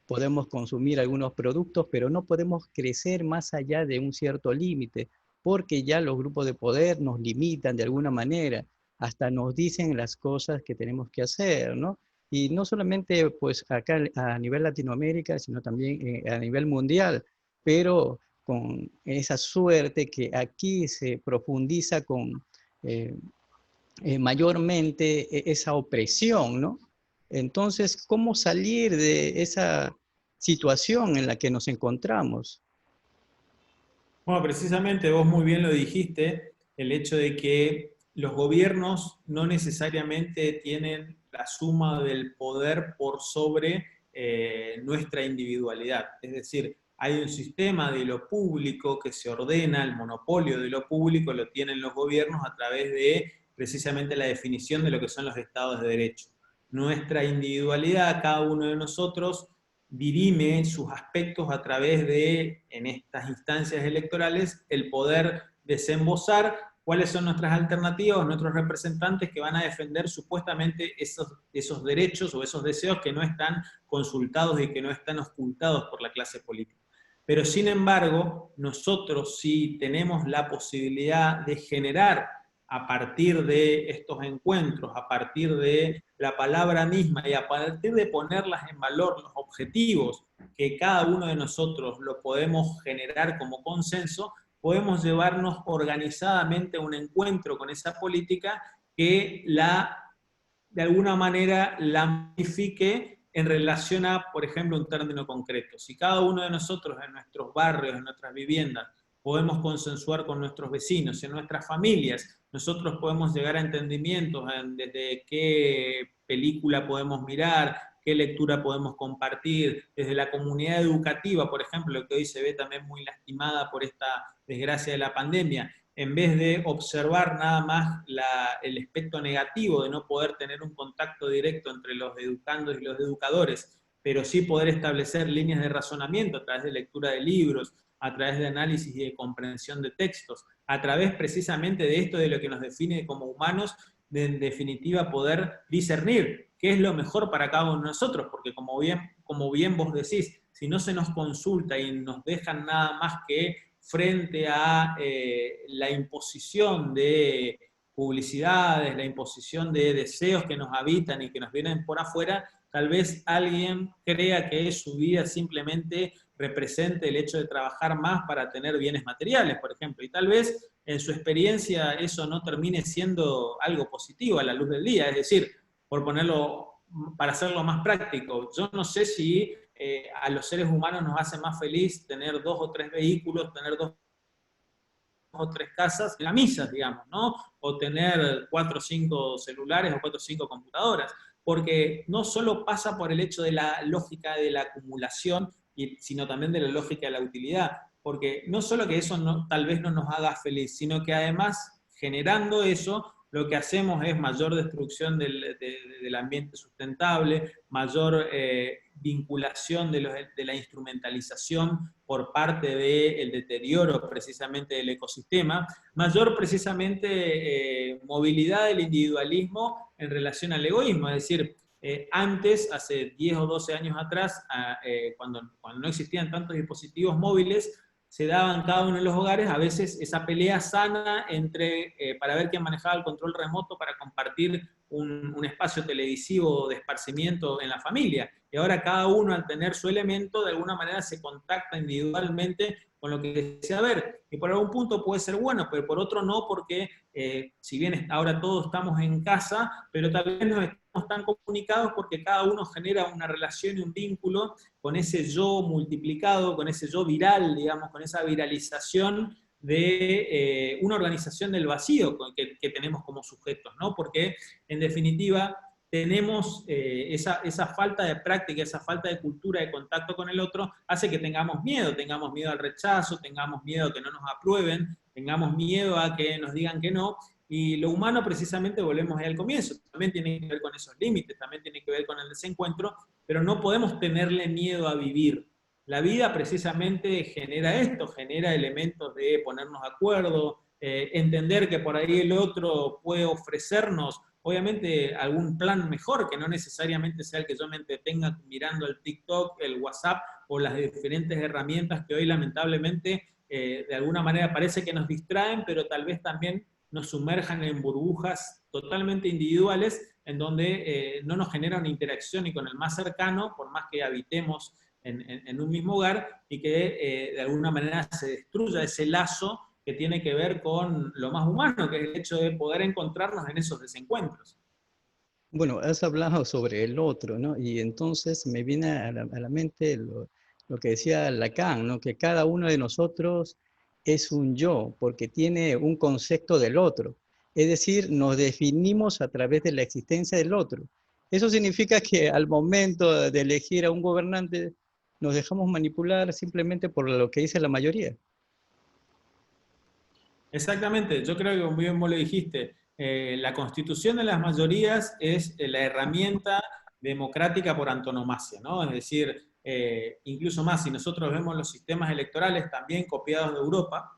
podemos consumir algunos productos, pero no podemos crecer más allá de un cierto límite, porque ya los grupos de poder nos limitan de alguna manera, hasta nos dicen las cosas que tenemos que hacer, ¿no? Y no solamente pues acá a nivel Latinoamérica, sino también a nivel mundial, pero con esa suerte que aquí se profundiza con eh, mayormente esa opresión, ¿no? Entonces, ¿cómo salir de esa situación en la que nos encontramos? Bueno, precisamente vos muy bien lo dijiste, el hecho de que los gobiernos no necesariamente tienen la suma del poder por sobre nuestra individualidad. Es decir, hay un sistema de lo público que se ordena, el monopolio de lo público lo tienen los gobiernos a través de precisamente la definición de lo que son los estados de derecho. Nuestra individualidad, cada uno de nosotros, dirime sus aspectos a través de, en estas instancias electorales, el poder desembozar cuáles son nuestras alternativas, nuestros representantes que van a defender supuestamente esos derechos o esos deseos que no están consultados y que no están ocultados por la clase política. Pero sin embargo, nosotros sí tenemos la posibilidad de generar a partir de estos encuentros, a partir de la palabra misma y a partir de ponerlas en valor, los objetivos que cada uno de nosotros lo podemos generar como consenso, podemos llevarnos organizadamente a un encuentro con esa política que de alguna manera la modifique en relación a, por ejemplo, un término concreto. Si cada uno de nosotros en nuestros barrios, en nuestras viviendas, podemos consensuar con nuestros vecinos, en nuestras familias, nosotros podemos llegar a entendimientos desde qué película podemos mirar, qué lectura podemos compartir, desde la comunidad educativa, por ejemplo, que hoy se ve también muy lastimada por esta desgracia de la pandemia, en vez de observar nada más el aspecto negativo de no poder tener un contacto directo entre los educandos y los educadores, pero sí poder establecer líneas de razonamiento a través de lectura de libros, a través de análisis y de comprensión de textos, a través precisamente de esto de lo que nos define como humanos, de en definitiva poder discernir qué es lo mejor para cada uno de nosotros, porque como bien vos decís, si no se nos consulta y nos dejan nada más que frente a la imposición de publicidades, la imposición de deseos que nos habitan y que nos vienen por afuera, tal vez alguien crea que su vida simplemente represente el hecho de trabajar más para tener bienes materiales, por ejemplo, y tal vez en su experiencia eso no termine siendo algo positivo a la luz del día, es decir, por ponerlo, para hacerlo más práctico, yo no sé si a los seres humanos nos hace más feliz tener 2 o 3 vehículos, tener 2 o 3 casas, camisas, digamos, ¿no? O tener 4 o 5 celulares o 4 o 5 computadoras, porque no solo pasa por el hecho de la lógica de la acumulación, sino también de la lógica de la utilidad, porque no solo que eso tal vez no nos haga feliz, sino que además, generando eso, lo que hacemos es mayor destrucción del ambiente sustentable, mayor vinculación de la instrumentalización por parte del deterioro precisamente del ecosistema, mayor precisamente movilidad del individualismo en relación al egoísmo, es decir, antes, hace 10 o 12 años atrás, cuando no existían tantos dispositivos móviles, se daba en cada uno de los hogares a veces esa pelea sana para ver quién manejaba el control remoto para compartir un espacio televisivo de esparcimiento en la familia. Y ahora cada uno, al tener su elemento, de alguna manera se contacta individualmente con lo que desea ver. Y por algún punto puede ser bueno, pero por otro no, porque si bien ahora todos estamos en casa, pero tal vez no estamos tan comunicados porque cada uno genera una relación y un vínculo con ese yo multiplicado, con ese yo viral, digamos, con esa viralización de una organización del vacío que tenemos como sujetos, ¿no? Porque, en definitiva, tenemos esa falta de práctica, esa falta de cultura de contacto con el otro, hace que tengamos miedo al rechazo, tengamos miedo a que no nos aprueben, tengamos miedo a que nos digan que no, y lo humano precisamente, volvemos ahí al comienzo, también tiene que ver con esos límites, también tiene que ver con el desencuentro, pero no podemos tenerle miedo a vivir. La vida precisamente genera esto, genera elementos de ponernos de acuerdo, entender que por ahí el otro puede ofrecernos, obviamente, algún plan mejor, que no necesariamente sea el que yo me entretenga mirando el TikTok, el WhatsApp o las diferentes herramientas que hoy lamentablemente de alguna manera parece que nos distraen, pero tal vez también nos sumerjan en burbujas totalmente individuales en donde no nos genera una interacción ni con el más cercano, por más que habitemos en un mismo hogar, y que de alguna manera se destruya ese lazo que tiene que ver con lo más humano, que es el hecho de poder encontrarnos en esos desencuentros. Bueno, has hablado sobre el otro, ¿no? Y entonces me viene a la mente lo que decía Lacan, ¿no? Que cada uno de nosotros es un yo, porque tiene un concepto del otro. Es decir, nos definimos a través de la existencia del otro. Eso significa que al momento de elegir a un gobernante, nos dejamos manipular simplemente por lo que dice la mayoría. Exactamente, yo creo que como bien vos lo dijiste, la constitución de las mayorías es la herramienta democrática por antonomasia, ¿no? Es decir, incluso más, si nosotros vemos los sistemas electorales también copiados de Europa,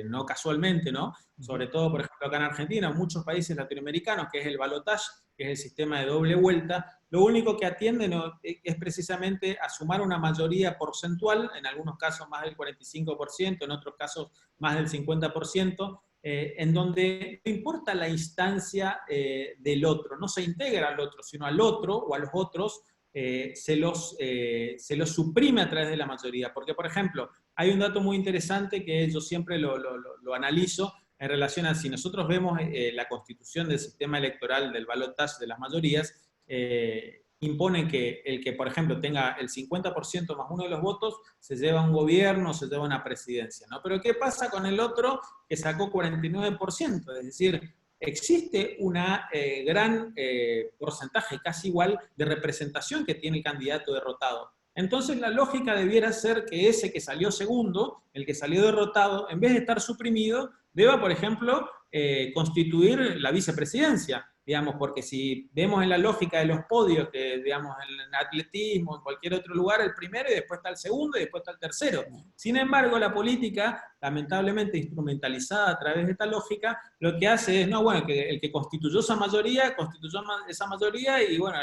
no casualmente, ¿no? Sobre todo, por ejemplo, acá en Argentina, en muchos países latinoamericanos, que es el balotaje, que es el sistema de doble vuelta, lo único que atiende es precisamente a sumar una mayoría porcentual, en algunos casos más del 45%, en otros casos más del 50%, en donde no importa la instancia del otro, no se integra al otro, sino al otro o a los otros se los suprime a través de la mayoría. Porque, por ejemplo, hay un dato muy interesante que yo siempre lo analizo en relación a si nosotros vemos la constitución del sistema electoral del balotaje de las mayorías, impone que el que, por ejemplo, tenga el 50% más uno de los votos, se lleva un gobierno, se lleva una presidencia, ¿no? Pero ¿qué pasa con el otro que sacó 49%? Es decir, existe una gran porcentaje, casi igual, de representación que tiene el candidato derrotado. Entonces la lógica debiera ser que ese que salió segundo, el que salió derrotado, en vez de estar suprimido, deba, por ejemplo, constituir la vicepresidencia, digamos, porque si vemos en la lógica de los podios, que digamos en atletismo, en cualquier otro lugar, el primero y después está el segundo y después está el tercero. Sin embargo, la política, lamentablemente instrumentalizada a través de esta lógica, lo que hace es, no, bueno, que el que constituyó esa mayoría y bueno,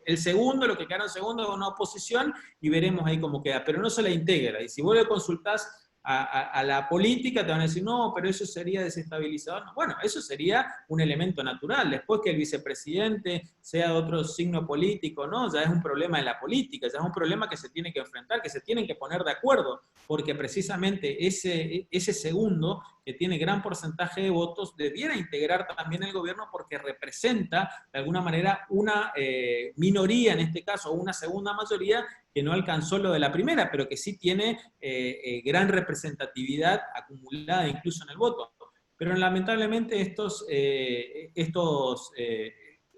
el segundo, lo que quedaron segundo es una oposición y veremos ahí cómo queda, pero no se la integra. Y si vos le consultás a la política, te van a decir, no, pero eso sería desestabilizador. No, bueno, eso sería un elemento natural. Después que el vicepresidente sea de otro signo político, ¿no? Ya es un problema de la política, ya es un problema que se tiene que enfrentar, que se tienen que poner de acuerdo, porque precisamente ese segundo, que tiene gran porcentaje de votos, debiera integrar también el gobierno porque representa, de alguna manera, una minoría, en este caso, una segunda mayoría, que no alcanzó lo de la primera, pero que sí tiene gran representatividad acumulada incluso en el voto. Pero lamentablemente estos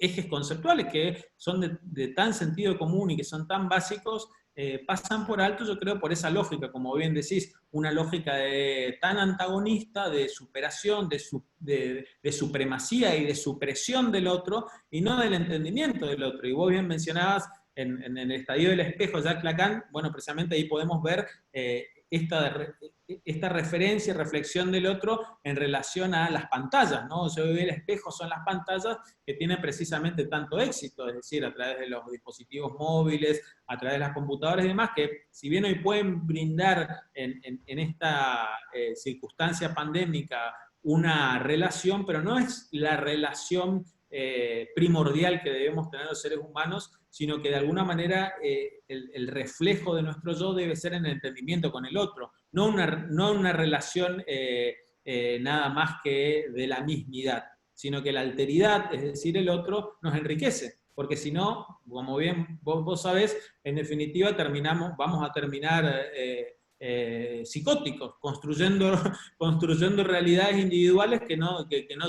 ejes conceptuales que son de tan sentido común y que son tan básicos, pasan por alto, yo creo, por esa lógica, como bien decís, una lógica tan antagonista, de superación, de supremacía y de supresión del otro, y no del entendimiento del otro. Y vos bien mencionabas en el Estadio del Espejo, Jacques Lacan, bueno, precisamente ahí podemos ver esta referencia y reflexión del otro en relación a las pantallas, ¿no? Yo veo el espejo, son las pantallas que tienen precisamente tanto éxito, es decir, a través de los dispositivos móviles, a través de las computadoras y demás, que si bien hoy pueden brindar en esta circunstancia pandémica una relación, pero no es la relación primordial que debemos tener los seres humanos, sino que de alguna manera el reflejo de nuestro yo debe ser en el entendimiento con el otro, no una relación nada más que de la mismidad, sino que la alteridad, es decir, el otro, nos enriquece, porque si no, como bien vos sabés, en definitiva vamos a terminar psicóticos, construyendo realidades individuales que no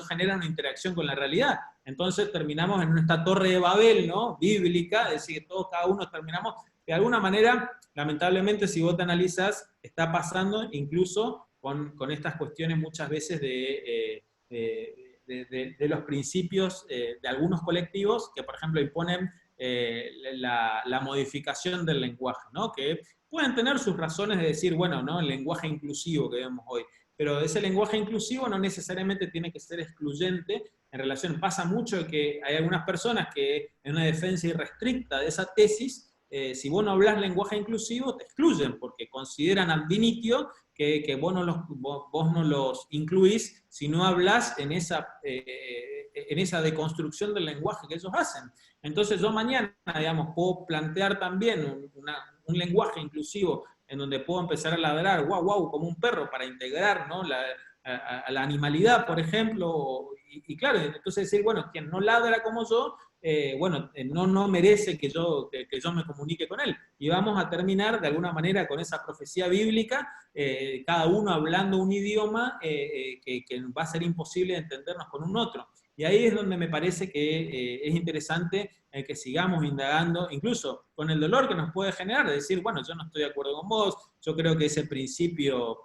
generan una interacción con la realidad. Entonces terminamos en esta torre de Babel, ¿no? Bíblica, es decir, que todos, cada uno terminamos, de alguna manera, lamentablemente, si vos te analizás, está pasando incluso con estas cuestiones muchas veces de los principios de algunos colectivos que, por ejemplo, imponen la modificación del lenguaje, ¿no? Que pueden tener sus razones de decir, bueno, ¿no? El lenguaje inclusivo que vemos hoy, pero ese lenguaje inclusivo no necesariamente tiene que ser excluyente en relación, pasa mucho que hay algunas personas que en una defensa irrestricta de esa tesis, si vos no hablas lenguaje inclusivo, te excluyen, porque consideran ad initio que vos no los incluís si no hablas en esa deconstrucción del lenguaje que ellos hacen. Entonces yo mañana, digamos, puedo plantear también un lenguaje inclusivo en donde puedo empezar a ladrar, guau, guau, como un perro, para integrar, ¿no? a la animalidad, por ejemplo, y claro, entonces decir, bueno, quien no ladra como yo, bueno, no merece que yo me comunique con él. Y vamos a terminar de alguna manera con esa profecía bíblica, cada uno hablando un idioma que va a ser imposible entendernos con un otro. Y ahí es donde me parece que es interesante que sigamos indagando, incluso con el dolor que nos puede generar, de decir, bueno, yo no estoy de acuerdo con vos, yo creo que ese principio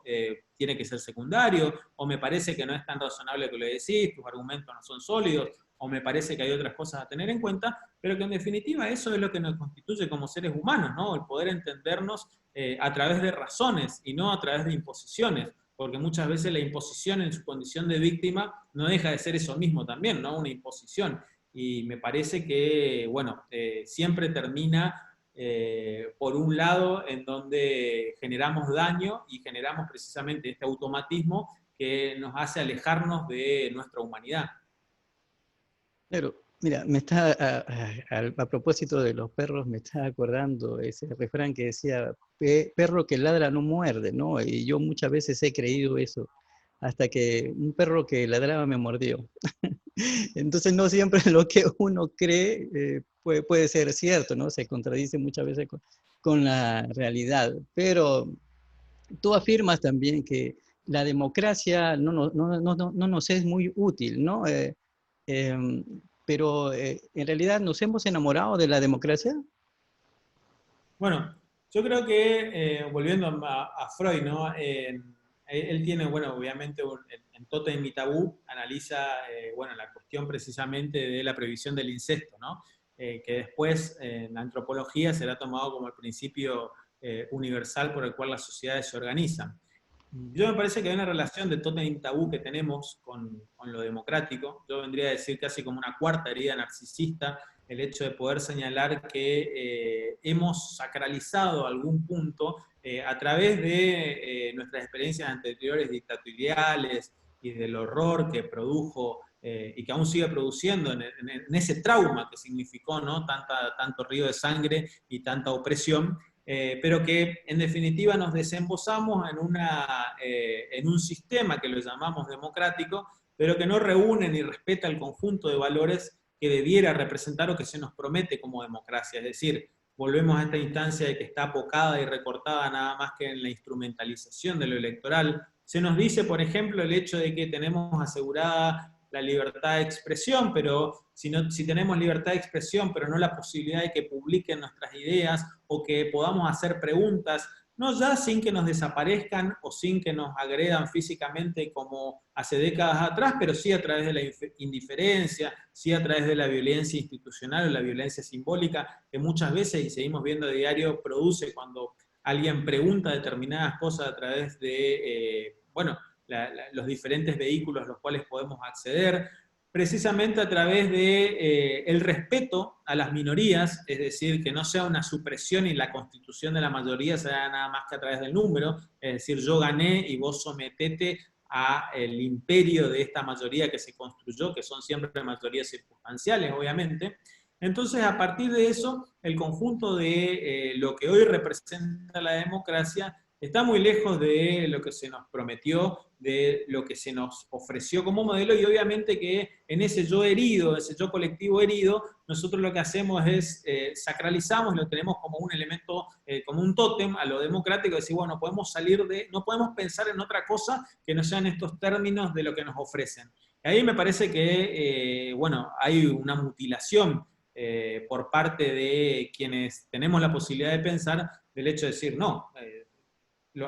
tiene que ser secundario, o me parece que no es tan razonable que lo decís, tus argumentos no son sólidos, o me parece que hay otras cosas a tener en cuenta, pero que en definitiva eso es lo que nos constituye como seres humanos, ¿no? El poder entendernos a través de razones y no a través de imposiciones, porque muchas veces la imposición en su condición de víctima no deja de ser eso mismo también, ¿no? Una imposición. Y me parece que, bueno, siempre termina por un lado en donde generamos daño y generamos precisamente este automatismo que nos hace alejarnos de nuestra humanidad. Claro, mira, me está, a propósito de los perros, me está acordando ese refrán que decía, perro que ladra no muerde, ¿no? Y yo muchas veces he creído eso, hasta que un perro que ladraba me mordió. Entonces no siempre lo que uno cree puede ser cierto, ¿no? Se contradice muchas veces con la realidad. Pero tú afirmas también que la democracia no nos es muy útil, ¿no? Eh, pero en realidad nos hemos enamorado de la democracia. Bueno, yo creo que, volviendo a Freud, ¿no? él tiene, bueno, obviamente en Tótem y Tabú analiza, bueno, la cuestión precisamente de la prohibición del incesto, ¿no? Que después en la antropología será tomado como el principio universal por el cual las sociedades se organizan. Yo me parece que hay una relación de tótem y tabú que tenemos con lo democrático. Yo vendría a decir casi como una cuarta herida narcisista, el hecho de poder señalar que hemos sacralizado algún punto a través de nuestras experiencias anteriores dictatoriales y del horror que produjo y que aún sigue produciendo en ese trauma que significó, ¿no? Tanto río de sangre y tanta opresión. Pero que en definitiva nos desembosamos en un sistema que lo llamamos democrático, pero que no reúne ni respeta el conjunto de valores que debiera representar o que se nos promete como democracia. Es decir, volvemos a esta instancia de que está apocada y recortada nada más que en la instrumentalización de lo electoral. Se nos dice, por ejemplo, el hecho de que tenemos asegurada la libertad de expresión, pero si tenemos libertad de expresión, pero no la posibilidad de que publiquen nuestras ideas o que podamos hacer preguntas, no ya sin que nos desaparezcan o sin que nos agredan físicamente como hace décadas atrás, pero sí a través de la indiferencia, sí a través de la violencia institucional o la violencia simbólica, que muchas veces, y seguimos viendo a diario, produce cuando alguien pregunta determinadas cosas a través de, bueno, los diferentes vehículos a los cuales podemos acceder, precisamente a través de el respeto a las minorías, es decir, que no sea una supresión y la constitución de la mayoría sea nada más que a través del número, es decir, yo gané y vos sometete al imperio de esta mayoría que se construyó, que son siempre mayorías circunstanciales, obviamente. Entonces, a partir de eso, el conjunto de lo que hoy representa la democracia está muy lejos de lo que se nos prometió, de lo que se nos ofreció como modelo, y obviamente que en ese yo herido, ese yo colectivo herido, nosotros lo que hacemos es sacralizamos, lo tenemos como un elemento, como un tótem a lo democrático, decir, bueno, no podemos pensar en otra cosa que no sean estos términos de lo que nos ofrecen. Y ahí me parece que, bueno, hay una mutilación por parte de quienes tenemos la posibilidad de pensar del hecho de decir, no,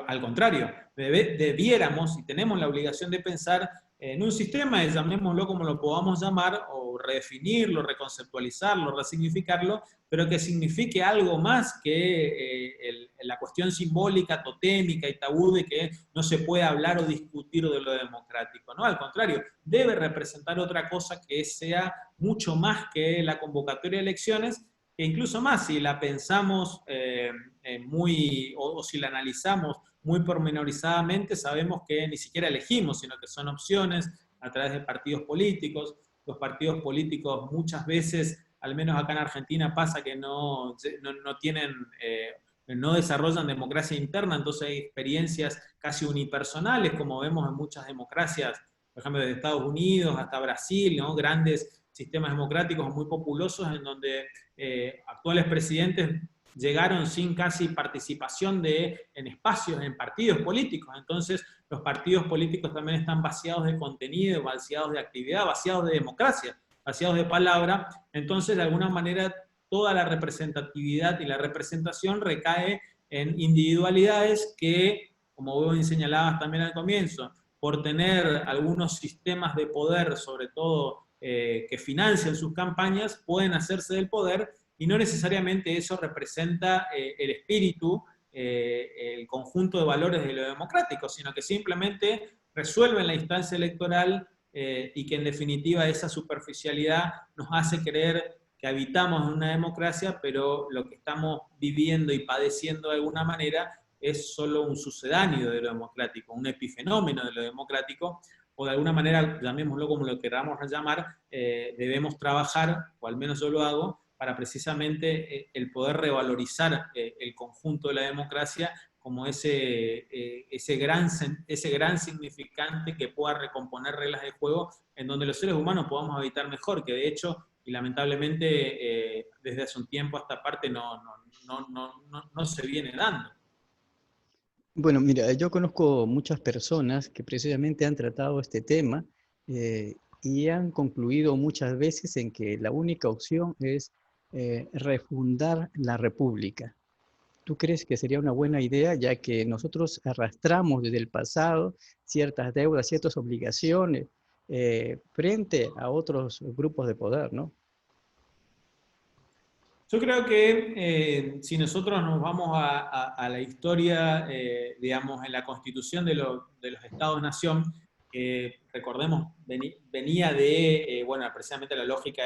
al contrario, debiéramos y tenemos la obligación de pensar en un sistema, llamémoslo como lo podamos llamar, o redefinirlo, reconceptualizarlo, resignificarlo, pero que signifique algo más que la cuestión simbólica, totémica y tabú de que no se puede hablar o discutir de lo democrático. No, al contrario, debe representar otra cosa que sea mucho más que la convocatoria de elecciones, e incluso más, si la pensamos o si la analizamos muy pormenorizadamente, sabemos que ni siquiera elegimos, sino que son opciones a través de partidos políticos. Los partidos políticos muchas veces, al menos acá en Argentina, pasa que no tienen... no desarrollan democracia interna, entonces hay experiencias casi unipersonales, como vemos en muchas democracias, por ejemplo, desde Estados Unidos hasta Brasil, ¿no? Grandes sistemas democráticos muy populosos en donde actuales presidentes llegaron sin casi participación en espacios, en partidos políticos. Entonces, los partidos políticos también están vaciados de contenido, vaciados de actividad, vaciados de democracia, vaciados de palabra. Entonces, de alguna manera, toda la representatividad y la representación recae en individualidades que, como vos señalabas también al comienzo, por tener algunos sistemas de poder, sobre todo que financian sus campañas, pueden hacerse del poder, y no necesariamente eso representa el espíritu, el conjunto de valores de lo democrático, sino que simplemente resuelven la instancia electoral y que en definitiva esa superficialidad nos hace creer que habitamos en una democracia, pero lo que estamos viviendo y padeciendo de alguna manera es solo un sucedáneo de lo democrático, un epifenómeno de lo democrático, o de alguna manera, llamémoslo como lo queramos llamar, debemos trabajar, o al menos yo lo hago, para precisamente el poder revalorizar el conjunto de la democracia como ese gran significante que pueda recomponer reglas de juego en donde los seres humanos podamos habitar mejor, que de hecho, y lamentablemente desde hace un tiempo a esta parte no se viene dando. Bueno, mira, yo conozco muchas personas que precisamente han tratado este tema y han concluido muchas veces en que la única opción es refundar la república. ¿Tú crees que sería una buena idea, ya que nosotros arrastramos desde el pasado ciertas deudas, ciertas obligaciones frente a otros grupos de poder, ¿no? Yo creo que si nosotros nos vamos a la historia, digamos, en la constitución de los Estados-nación, recordemos, venía de, bueno, precisamente la lógica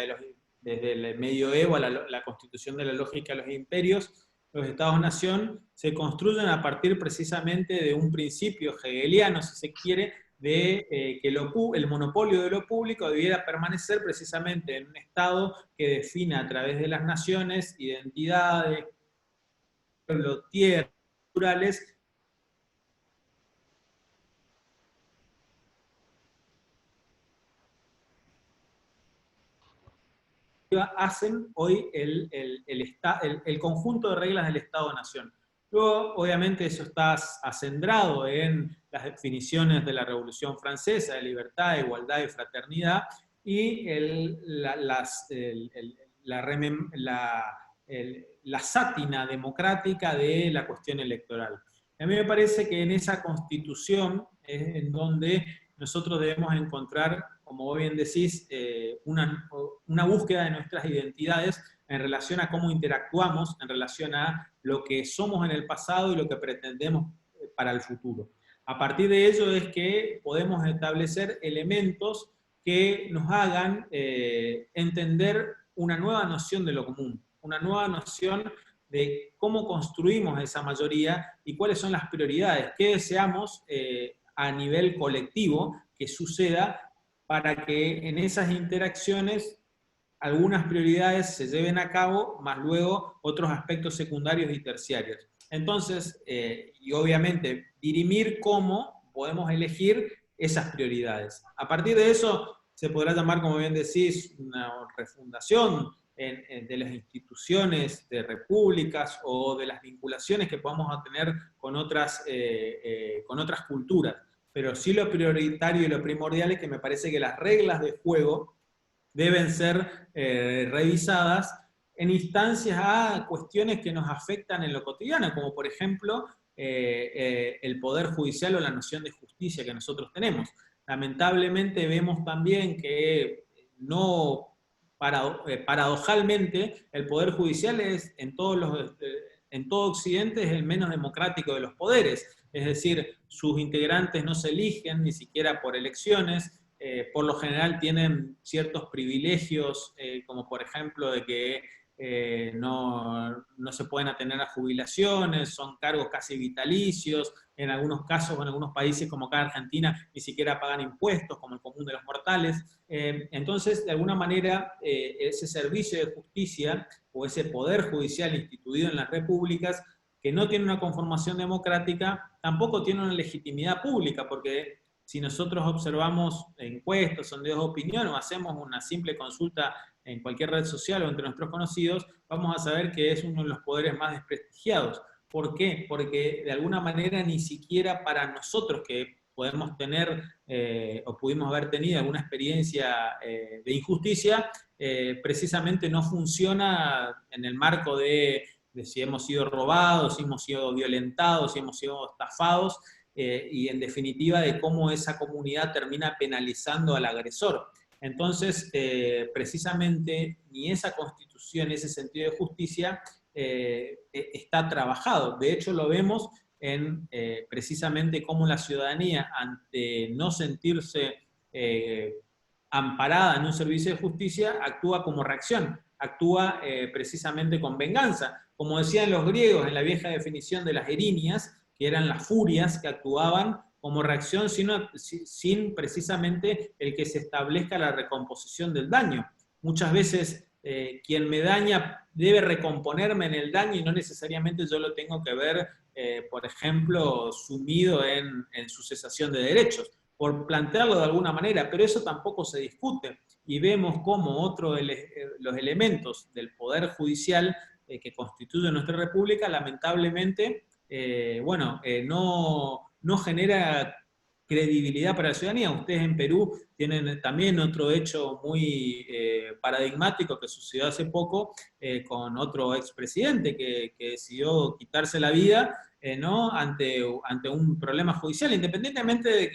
desde el medioevo a la constitución de la lógica de los imperios. Los Estados-nación se construyen a partir precisamente de un principio hegeliano, si se quiere, de que el monopolio de lo público debiera permanecer precisamente en un Estado que defina a través de las naciones, identidades, pueblos, tierras, culturales, hacen hoy el conjunto de reglas del Estado-nación. Luego, obviamente, eso está acendrado en las definiciones de la Revolución Francesa, de libertad, igualdad y fraternidad, y la sátina democrática de la cuestión electoral. A mí me parece que en esa constitución es en donde nosotros debemos encontrar, como vos bien decís, una búsqueda de nuestras identidades en relación a cómo interactuamos, en relación a lo que somos en el pasado y lo que pretendemos para el futuro. A partir de ello es que podemos establecer elementos que nos hagan entender una nueva noción de lo común, una nueva noción de cómo construimos esa mayoría y cuáles son las prioridades, qué deseamos a nivel colectivo que suceda para que en esas interacciones algunas prioridades se lleven a cabo, más luego otros aspectos secundarios y terciarios. Entonces, y obviamente, dirimir cómo podemos elegir esas prioridades. A partir de eso, se podrá llamar, como bien decís, una refundación de las instituciones de repúblicas o de las vinculaciones que podamos tener con otras culturas. Pero sí lo prioritario y lo primordial es que me parece que las reglas de juego deben ser revisadas en instancias a cuestiones que nos afectan en lo cotidiano, como por ejemplo el poder judicial o la noción de justicia que nosotros tenemos. Lamentablemente vemos también que paradojalmente el poder judicial es en todo Occidente es el menos democrático de los poderes, es decir, sus integrantes no se eligen ni siquiera por elecciones, por lo general tienen ciertos privilegios, como por ejemplo de que no se pueden atener a jubilaciones, son cargos casi vitalicios, en algunos casos, en algunos países como acá en Argentina, ni siquiera pagan impuestos, como el común de los mortales. Entonces, de alguna manera, ese servicio de justicia o ese poder judicial instituido en las repúblicas, que no tiene una conformación democrática, tampoco tiene una legitimidad pública, porque si nosotros observamos encuestas, sondeos de opinión o hacemos una simple consulta en cualquier red social o entre nuestros conocidos, vamos a saber que es uno de los poderes más desprestigiados. ¿Por qué? Porque de alguna manera ni siquiera para nosotros que podemos tener o pudimos haber tenido alguna experiencia de injusticia, precisamente no funciona en el marco de si hemos sido robados, si hemos sido violentados, si hemos sido estafados, y en definitiva de cómo esa comunidad termina penalizando al agresor. Entonces, precisamente, ni esa constitución, ese sentido de justicia, está trabajado. De hecho, lo vemos en precisamente cómo la ciudadanía, ante no sentirse amparada en un servicio de justicia, actúa como reacción, actúa precisamente con venganza. Como decían los griegos en la vieja definición de las erinias, que eran las furias que actuaban como reacción sin precisamente el que se establezca la recomposición del daño. Muchas veces quien me daña debe recomponerme en el daño y no necesariamente yo lo tengo que ver, por ejemplo, sumido en su cesación de derechos, por plantearlo de alguna manera, pero eso tampoco se discute. Y vemos cómo otro de los elementos del poder judicial que constituye nuestra república, lamentablemente, no genera credibilidad para la ciudadanía. Ustedes en Perú tienen también otro hecho muy paradigmático que sucedió hace poco con otro expresidente que decidió quitarse la vida, ¿no? ante un problema judicial, independientemente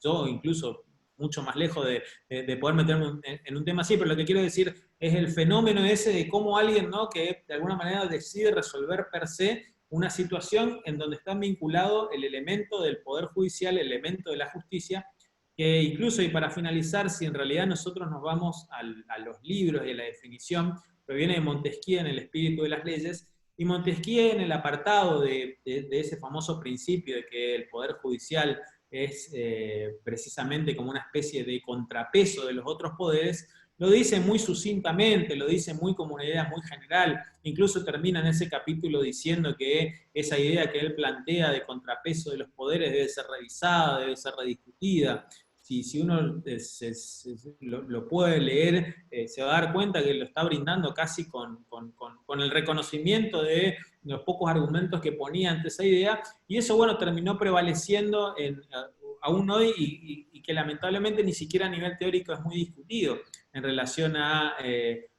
yo incluso mucho más lejos de poder meterme en un tema así, pero lo que quiero decir es el fenómeno ese de cómo alguien, ¿no? que de alguna manera decide resolver per se una situación en donde está vinculado el elemento del Poder Judicial, el elemento de la justicia, que incluso, y para finalizar, si en realidad nosotros nos vamos a los libros y a la definición, proviene de Montesquieu en El espíritu de las leyes, y Montesquieu en el apartado de ese famoso principio de que el Poder Judicial es precisamente como una especie de contrapeso de los otros poderes, lo dice muy sucintamente, lo dice muy como una idea muy general, incluso termina en ese capítulo diciendo que esa idea que él plantea de contrapeso de los poderes debe ser revisada, debe ser rediscutida. Si uno lo puede leer, se va a dar cuenta que lo está brindando casi con el reconocimiento de los pocos argumentos que ponía ante esa idea, y eso, bueno, terminó prevaleciendo aún hoy y que lamentablemente ni siquiera a nivel teórico es muy discutido en relación a,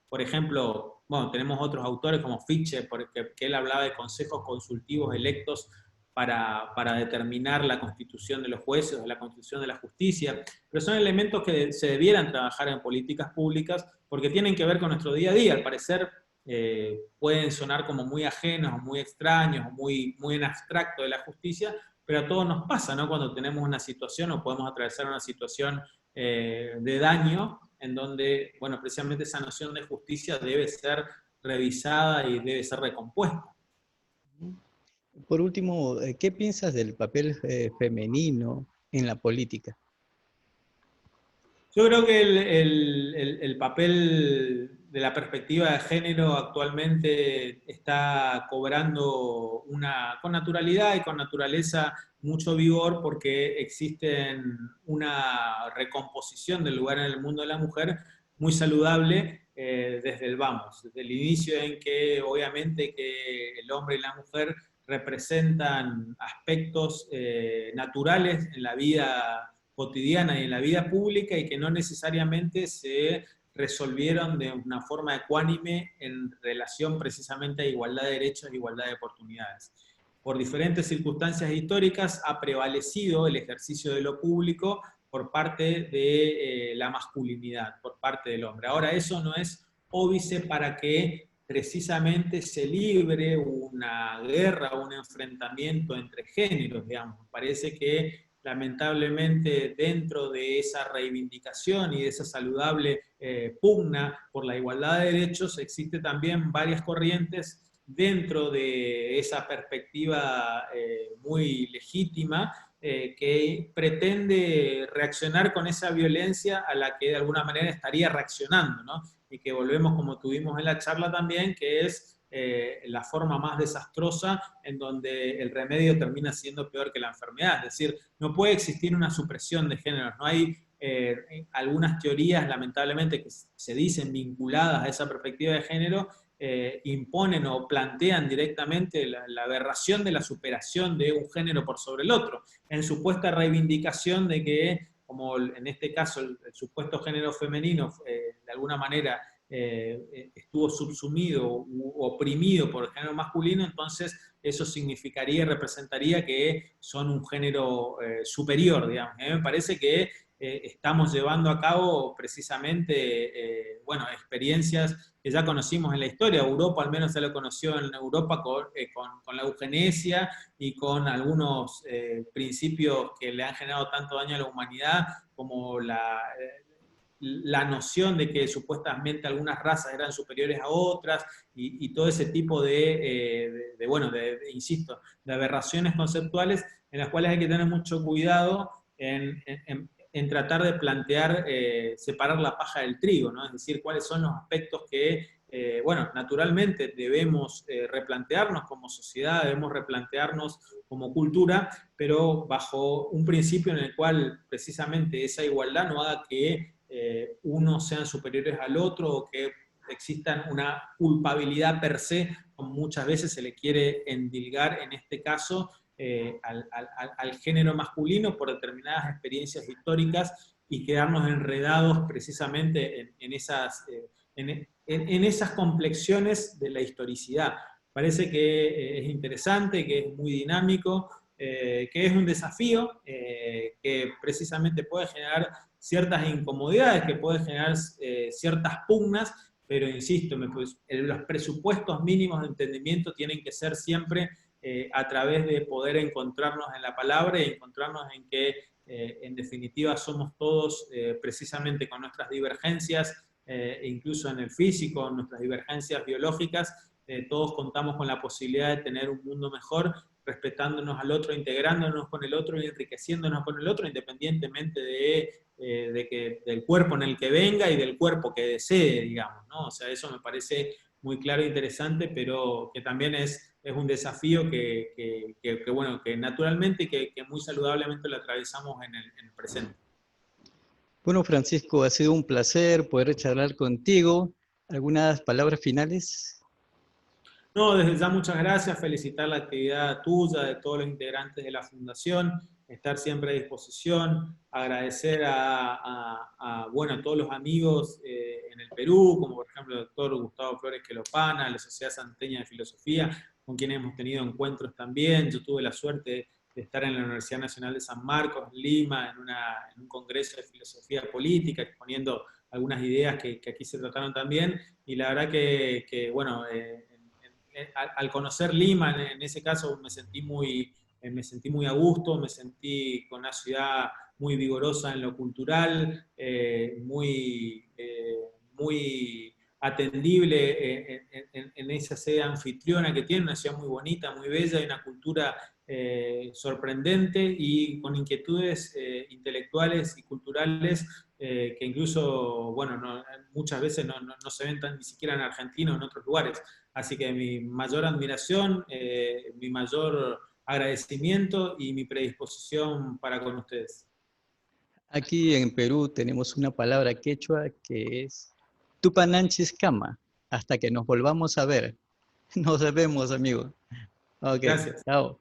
por ejemplo, bueno, tenemos otros autores como Fichte, que él hablaba de consejos consultivos electos para determinar la constitución de los jueces o la constitución de la justicia, pero son elementos que se debieran trabajar en políticas públicas porque tienen que ver con nuestro día a día. Al parecer pueden sonar como muy ajenos, muy extraños, muy en abstracto de la justicia, pero a todos nos pasa, ¿no? Cuando tenemos una situación o podemos atravesar una situación de daño, en donde, bueno, precisamente esa noción de justicia debe ser revisada y debe ser recompuesta. Por último, ¿qué piensas del papel femenino en la política? Yo creo que el papel de la perspectiva de género actualmente está cobrando con naturalidad y con naturaleza mucho vigor porque existen una recomposición del lugar en el mundo de la mujer muy saludable desde el vamos, desde el inicio en que obviamente que el hombre y la mujer representan aspectos naturales en la vida cotidiana y en la vida pública y que no necesariamente se resolvieron de una forma ecuánime en relación precisamente a igualdad de derechos e igualdad de oportunidades. Por diferentes circunstancias históricas ha prevalecido el ejercicio de lo público por parte de la masculinidad, por parte del hombre. Ahora, eso no es óbice para que precisamente se libre una guerra, un enfrentamiento entre géneros, digamos. Parece que lamentablemente dentro de esa reivindicación y de esa saludable pugna por la igualdad de derechos, existe también varias corrientes dentro de esa perspectiva muy legítima que pretende reaccionar con esa violencia a la que de alguna manera estaría reaccionando, ¿no? Y que volvemos, como tuvimos en la charla también, que es la forma más desastrosa en donde el remedio termina siendo peor que la enfermedad. Es decir, no puede existir una supresión de géneros. No hay algunas teorías, lamentablemente, que se dicen vinculadas a esa perspectiva de género, imponen o plantean directamente la aberración de la superación de un género por sobre el otro, en supuesta reivindicación de que, como en este caso el supuesto género femenino de alguna manera estuvo subsumido u oprimido por el género masculino, entonces eso significaría y representaría que son un género superior, digamos. A mí me parece que estamos llevando a cabo precisamente, bueno, experiencias que ya conocimos en la historia. Europa al menos se lo conoció en Europa con la eugenesia y con algunos principios que le han generado tanto daño a la humanidad, como la noción de que supuestamente algunas razas eran superiores a otras y todo ese tipo insisto, de aberraciones conceptuales en las cuales hay que tener mucho cuidado en tratar de plantear, separar la paja del trigo, ¿no? Es decir, cuáles son los aspectos que, bueno, naturalmente debemos replantearnos como sociedad, debemos replantearnos como cultura, pero bajo un principio en el cual precisamente esa igualdad no haga que unos sean superiores al otro o que existan una culpabilidad per se, como muchas veces se le quiere endilgar en este caso, al género masculino por determinadas experiencias históricas y quedarnos enredados precisamente en esas complexiones de la historicidad. Parece que es interesante, que es muy dinámico, que es un desafío, que precisamente puede generar ciertas incomodidades, que puede generar ciertas pugnas, pero insisto, los presupuestos mínimos de entendimiento tienen que ser siempre a través de poder encontrarnos en la palabra y encontrarnos en que en definitiva somos todos precisamente con nuestras divergencias, incluso en el físico, nuestras divergencias biológicas, todos contamos con la posibilidad de tener un mundo mejor, respetándonos al otro, integrándonos con el otro y enriqueciéndonos con el otro, independientemente del cuerpo en el que venga y del cuerpo que desee, digamos, ¿no? O sea, eso me parece muy claro e interesante, pero que también es un desafío bueno, que naturalmente, que muy saludablemente lo atravesamos en el presente. Bueno, Francisco, ha sido un placer poder charlar contigo. ¿Algunas palabras finales? No, desde ya muchas gracias, felicitar la actividad tuya, de todos los integrantes de la Fundación, estar siempre a disposición, agradecer bueno, a todos los amigos en el Perú, como por ejemplo el doctor Gustavo Flores Quelopana, la Sociedad Santeña de Filosofía, con quienes hemos tenido encuentros también. Yo tuve la suerte de estar en la Universidad Nacional de San Marcos, en Lima, en un congreso de filosofía política, exponiendo algunas ideas que aquí se trataron también, y la verdad bueno, al conocer Lima, en ese caso me sentí muy a gusto, me sentí con una ciudad muy vigorosa en lo cultural, muy atendible en esa sede anfitriona que tiene, una ciudad muy bonita, muy bella, y una cultura sorprendente y con inquietudes intelectuales y culturales que incluso, bueno, muchas veces no se ven ni siquiera en Argentina o en otros lugares. Así que mi mayor admiración, mi mayor agradecimiento y mi predisposición para con ustedes. Aquí en Perú tenemos una palabra quechua que es Tupananchis Kama, hasta que nos volvamos a ver. Nos vemos, amigos. Ok, Gracias. chao.